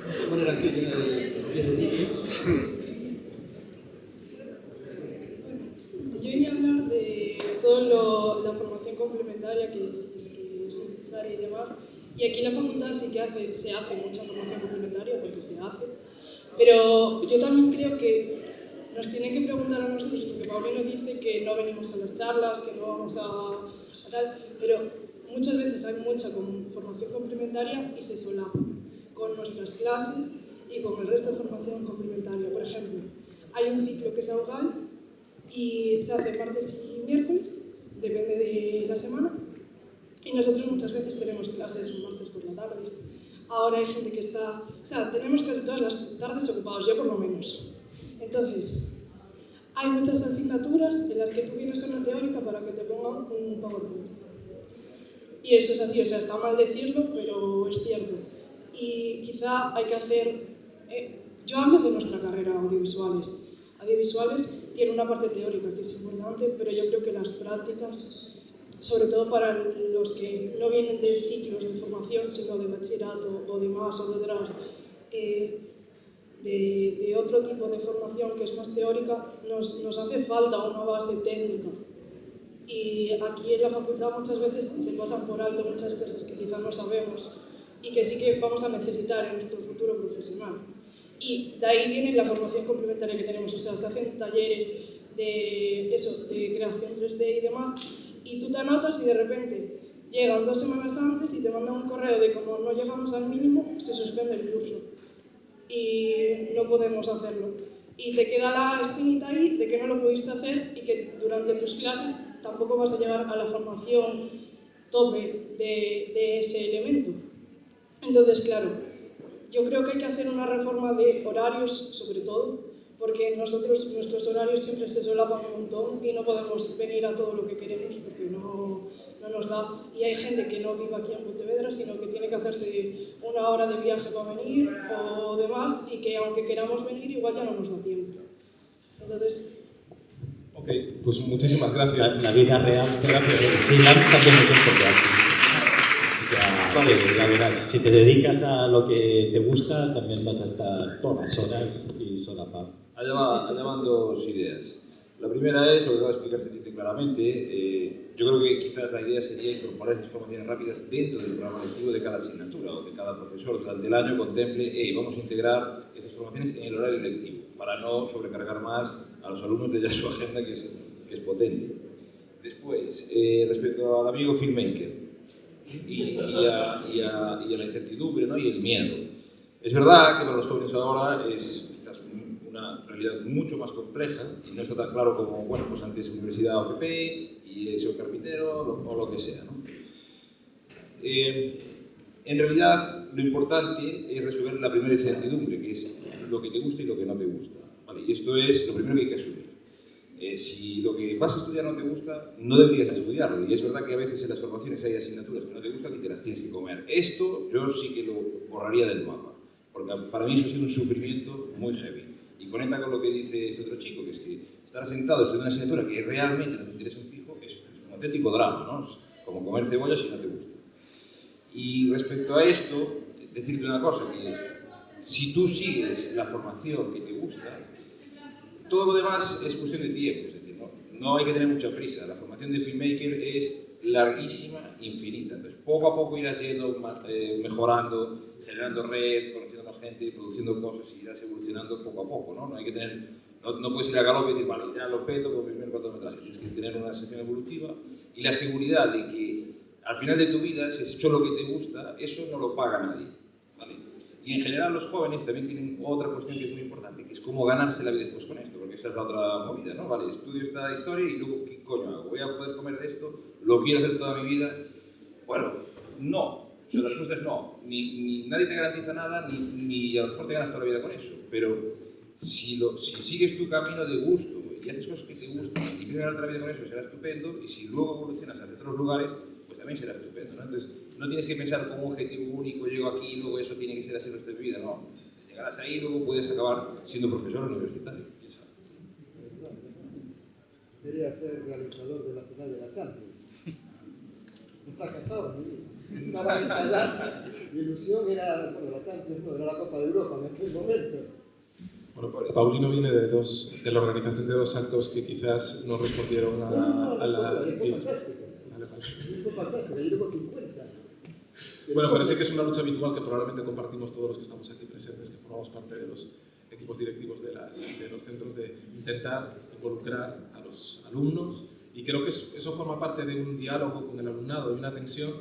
Vamos a poner aquí Yo venía a hablar de toda la formación complementaria que dices que es necesaria y demás. Y aquí en la facultad sí que se hace mucha formación complementaria, porque se hace. Pero yo también creo que nos tienen que preguntar a nosotros, porque Paulino dice que no venimos a las charlas, que no vamos a tal, pero muchas veces hay mucha formación complementaria y se solapa con nuestras clases y con el resto de formación complementaria. Por ejemplo, hay un ciclo que es AUGAL y se hace martes y miércoles, depende de la semana, y nosotros muchas veces tenemos clases martes por la tarde. Ahora hay gente que está... O sea, tenemos casi todas las tardes ocupadas, yo por lo menos. Entonces, hay muchas asignaturas en las que tú vienes a una teórica para que te pongan un PowerPoint. Y eso es así, o sea, está mal decirlo, pero es cierto. Y quizá hay que hacer... yo hablo de nuestra carrera, audiovisuales. Audiovisuales tiene una parte teórica que es importante, pero yo creo que las prácticas, sobre todo para los que no vienen de ciclos de formación, sino de bachillerato o de más o de otras, de otro tipo de formación que es más teórica, nos hace falta una base técnica. Y aquí en la facultad muchas veces se pasan por alto muchas cosas que quizás no sabemos y que sí que vamos a necesitar en nuestro futuro profesional. Y de ahí viene la formación complementaria que tenemos, o sea, se hacen talleres de creación 3D y demás, y tú te anotas y de repente llegan 2 semanas antes y te mandan un correo de como no llegamos al mínimo, se suspende el curso y no podemos hacerlo. Y te queda la espinita ahí de que no lo pudiste hacer y que durante tus clases tampoco vas a llegar a la formación tope de ese elemento. Entonces, claro, yo creo que hay que hacer una reforma de horarios, sobre todo, porque nuestros horarios siempre se solapan un montón y no podemos venir a todo lo que queremos porque no nos da. Y hay gente que no vive aquí en Pontevedra, sino que tiene que hacerse 1 hora de viaje para venir o demás, y que aunque queramos venir, igual ya no nos da tiempo. Entonces... Ok, pues muchísimas gracias. La vida real, freelance también es importante. Ya verás, si te dedicas a lo que te gusta, también vas a estar todas horas y solapar. Allá van 2 ideas. La primera es, lo que acabo de explicar claramente, yo creo que quizás la idea sería incorporar esas formaciones rápidas dentro del programa lectivo de cada asignatura, o que cada profesor durante el año contemple, vamos a integrar estas formaciones en el horario lectivo, para no sobrecargar más a los alumnos de ya su agenda, que es potente. Después, respecto al amigo filmmaker, y a la incertidumbre, ¿no? Y el miedo. Es verdad que para los jóvenes ahora es quizás una realidad mucho más compleja y no está tan claro como, bueno, pues antes universidad o FP y soy carpintero o lo que sea, ¿no? En realidad lo importante es resolver la primera incertidumbre, que es lo que te gusta y lo que no te gusta, ¿vale? Y esto es lo primero que hay que asumir. Si lo que vas a estudiar no te gusta, no deberías estudiarlo. Y es verdad que a veces en las formaciones hay asignaturas que no te gustan y te las tienes que comer. Esto yo sí que lo borraría del mapa, porque para mí eso ha sido un sufrimiento muy heavy. Y conecta con lo que dice este otro chico, que es que estar sentado estudiando una asignatura que realmente no te interesa un fijo es un auténtico drama, ¿no? Es como comer cebolla si no te gusta. Y respecto a esto, decirte una cosa, que si tú sigues la formación que te gusta, todo lo demás es cuestión de tiempo, es decir, no hay que tener mucha prisa. La formación de filmmaker es larguísima, infinita. Entonces, poco a poco irás yendo, mejorando, generando red, conociendo más gente, produciendo cosas y irás evolucionando poco a poco, ¿no? No hay que tener, no puedes ir a galope y decir, vale, ya lo peto con el primer cortometraje. Tienes que tener una sección evolutiva y la seguridad de que al final de tu vida, si has hecho lo que te gusta, eso no lo paga nadie, ¿vale? Y en general los jóvenes también tienen otra cuestión que es muy importante, que es cómo ganarse la vida después con esto, porque esa es la otra movida, ¿no? Vale, estudio esta historia y luego, ¿qué coño hago? ¿Voy a poder comer de esto? ¿Lo quiero hacer toda mi vida? Bueno, no. O sea, la respuesta es no. Ni nadie te garantiza nada, ni a lo mejor te ganas toda la vida con eso. Pero si sigues tu camino de gusto y haces cosas que te gustan y empiezas a ganar la vida con eso, será estupendo. Y si luego evolucionas hacia otros lugares, pues también será estupendo, ¿no? Entonces, no tienes que pensar como un objetivo único, llego aquí y luego eso tiene que ser así el resto de tu vida, no. Llegarás ahí y luego puedes acabar siendo profesor universitario. Quería ser realizador de la final de la Champions. Un fracasado, estaba en ensayar. Mi ilusión era, bueno, la Champions no, era la Copa de Europa en aquel momento. Bueno, Paulino viene de la organización de dos actos que quizás no respondieron a la... Fue fantástico. Fue fantástico, yo tengo 50. Bueno, pero sí que es una lucha habitual que probablemente compartimos todos los que estamos aquí presentes, que formamos parte de los equipos directivos de los centros, de intentar involucrar a los alumnos, y creo que eso forma parte de un diálogo con el alumnado y una tensión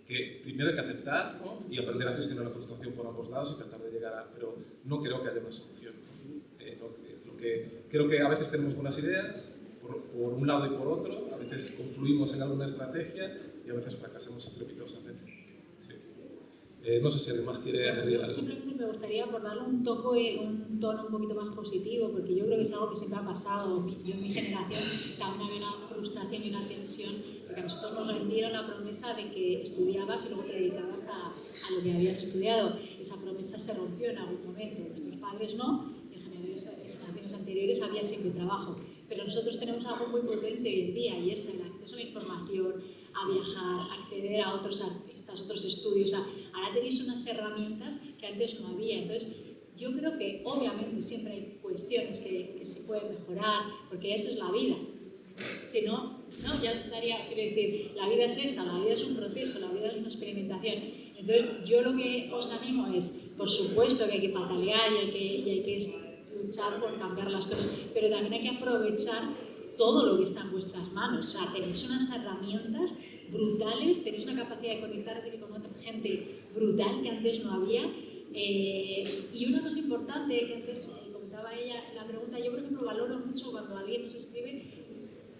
que primero hay que aceptar, ¿no? Y aprender a gestionar la frustración por ambos lados y tratar de llegar a... Pero no creo que haya una solución. Creo que a veces tenemos buenas ideas, por un lado y por otro, a veces confluimos en alguna estrategia y a veces fracasamos estrepitosamente. No sé si alguien más quiere añadir algo. Simplemente me gustaría por darle un tono un poquito más positivo, porque yo creo que es algo que siempre ha pasado. Yo en mi generación también había una frustración y una tensión, porque a nosotros nos vendieron la promesa de que estudiabas y luego te dedicabas a lo que habías estudiado. Esa promesa se rompió en algún momento. Nuestros padres no, y en generaciones anteriores había siempre trabajo. Pero nosotros tenemos algo muy potente hoy en día, y es el acceso a la información, a viajar, a acceder a otros artistas, otros estudios. Ahora tenéis unas herramientas que antes no había. Entonces, yo creo que obviamente siempre hay cuestiones que se pueden mejorar, porque esa es la vida. Si no, ya estaría, quiero decir, la vida es esa, la vida es un proceso, la vida es una experimentación. Entonces, yo lo que os animo es, por supuesto que hay que patalear y hay que luchar por cambiar las cosas, pero también hay que aprovechar todo lo que está en vuestras manos. O sea, tenéis unas herramientas brutales, tenéis una capacidad de conectarte con otra gente brutal que antes no había. Y una cosa importante que antes comentaba ella en la pregunta, yo por ejemplo valoro mucho cuando alguien nos escribe,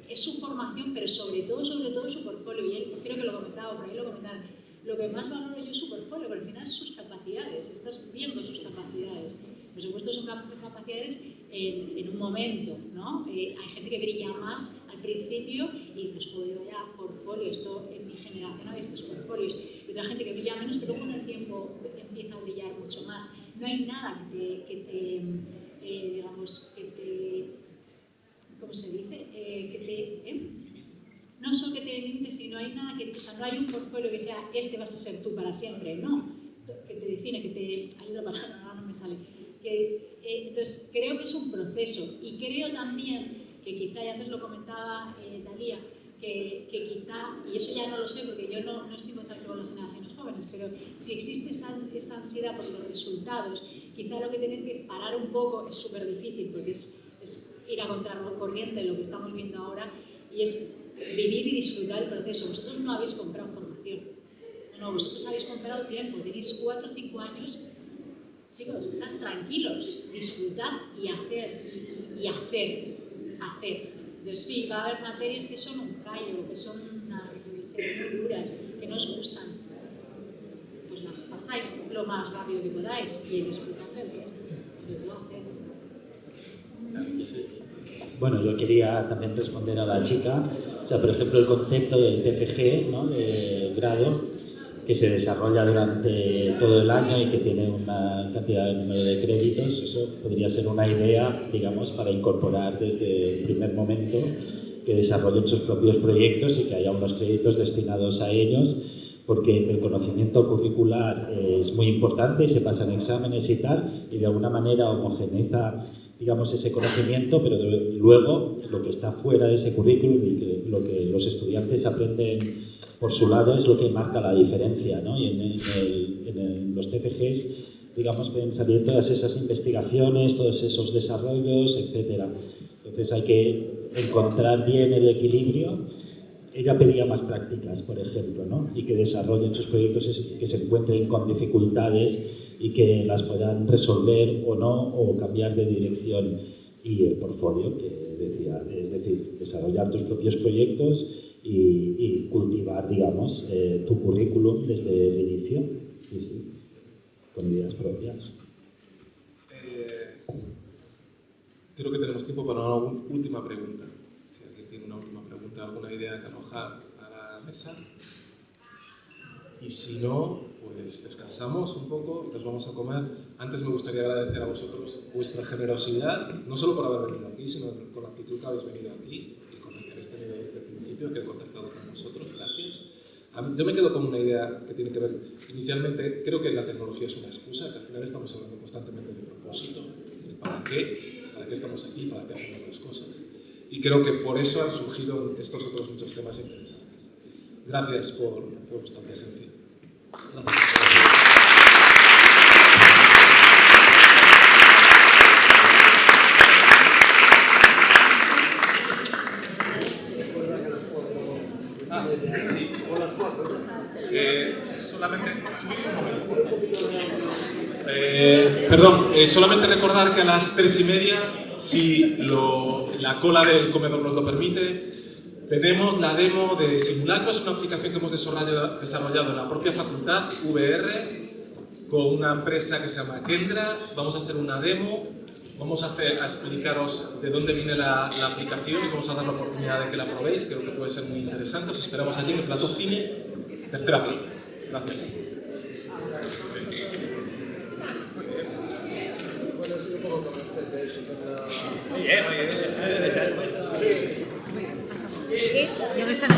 es su formación, pero sobre todo su portfolio. Y él creo que lo comentaba, por ahí lo comentaron. Lo que más valoro yo es su portfolio, porque al final es sus capacidades, estás viendo sus capacidades. Por supuesto son capacidades en un momento, ¿no? Hay gente que brilla más al principio y dices, joder, vaya portfolio, esto en mi generación había estos portfolios. Y otra gente que brilla menos, pero con el tiempo empieza a brillar mucho más. No hay nada ¿cómo se dice? No solo que te limite, sino hay nada que, o sea, no hay un portfolio que sea, este vas a ser tú para siempre, no. Que te define, que te ayuda para nada, no me sale. Entonces, creo que es un proceso, y creo también que quizá, y antes lo comentaba Dalía, que quizá, y eso ya no lo sé porque yo no estoy en contacto con las generaciones jóvenes, pero si existe esa ansiedad por los resultados, quizá lo que tenéis que parar un poco, es súper difícil porque es ir a contracorriente lo que estamos viendo ahora, y es vivir y disfrutar el proceso. Vosotros no habéis comprado formación, no, vosotros habéis comprado tiempo, tenéis 4 o 5 años. Chicos, estad tranquilos, disfrutad y hacer. Entonces sí, va a haber materias que son un callo, que son muy duras, que no os gustan. Pues las pasáis lo más rápido que podáis y disfrutad del resto, sobre todo hacer. Bueno, yo quería también responder a la chica. O sea, por ejemplo, el concepto del TFG, ¿no?, de grado, que se desarrolla durante todo el año y que tiene una cantidad de número de créditos, eso podría ser una idea, digamos, para incorporar desde el primer momento, que desarrollen sus propios proyectos y que haya unos créditos destinados a ellos, porque el conocimiento curricular es muy importante y se pasan exámenes y tal, y de alguna manera homogeneiza, digamos, ese conocimiento, pero luego lo que está fuera de ese currículum y que lo que los estudiantes aprenden por su lado es lo que marca la diferencia, ¿no? Y en los TFGs, digamos, pueden salir todas esas investigaciones, todos esos desarrollos, etc. Entonces hay que encontrar bien el equilibrio. Ella pedía más prácticas, por ejemplo, ¿no? Y que desarrollen sus proyectos, que se encuentren con dificultades y que las puedan resolver o no, o cambiar de dirección. Y el portfolio, que decía, es decir, desarrollar tus propios proyectos y cultivar, digamos, tu currículum desde el inicio, sí, sí, con ideas propias. Creo que tenemos tiempo para una última pregunta. Si alguien tiene una última pregunta, alguna idea que arrojar a la mesa. Y si no, pues descansamos un poco y nos vamos a comer. Antes me gustaría agradecer a vosotros vuestra generosidad, no solo por haber venido aquí, sino con la actitud que habéis venido aquí y con este nivel desde el principio que he contactado con vosotros. Gracias. Yo me quedo con una idea que tiene que ver, inicialmente, creo que la tecnología es una excusa, que al final estamos hablando constantemente de propósito, de para qué estamos aquí, para qué hacemos las cosas. Y creo que por eso han surgido estos otros muchos temas interesantes. Gracias por vuestra presencia. Gracias. Solamente recordar que a las 3:30, si la cola del comedor nos lo permite, tenemos la demo de Simulacros, una aplicación que hemos desarrollado en la propia facultad, VR, con una empresa que se llama Kendra. Vamos a hacer una demo, vamos a explicaros de dónde viene la aplicación y vamos a dar la oportunidad de que la probéis, creo que puede ser muy interesante. Os esperamos allí en el Plató Cine, tercera planta. Gracias. Sí, ya me están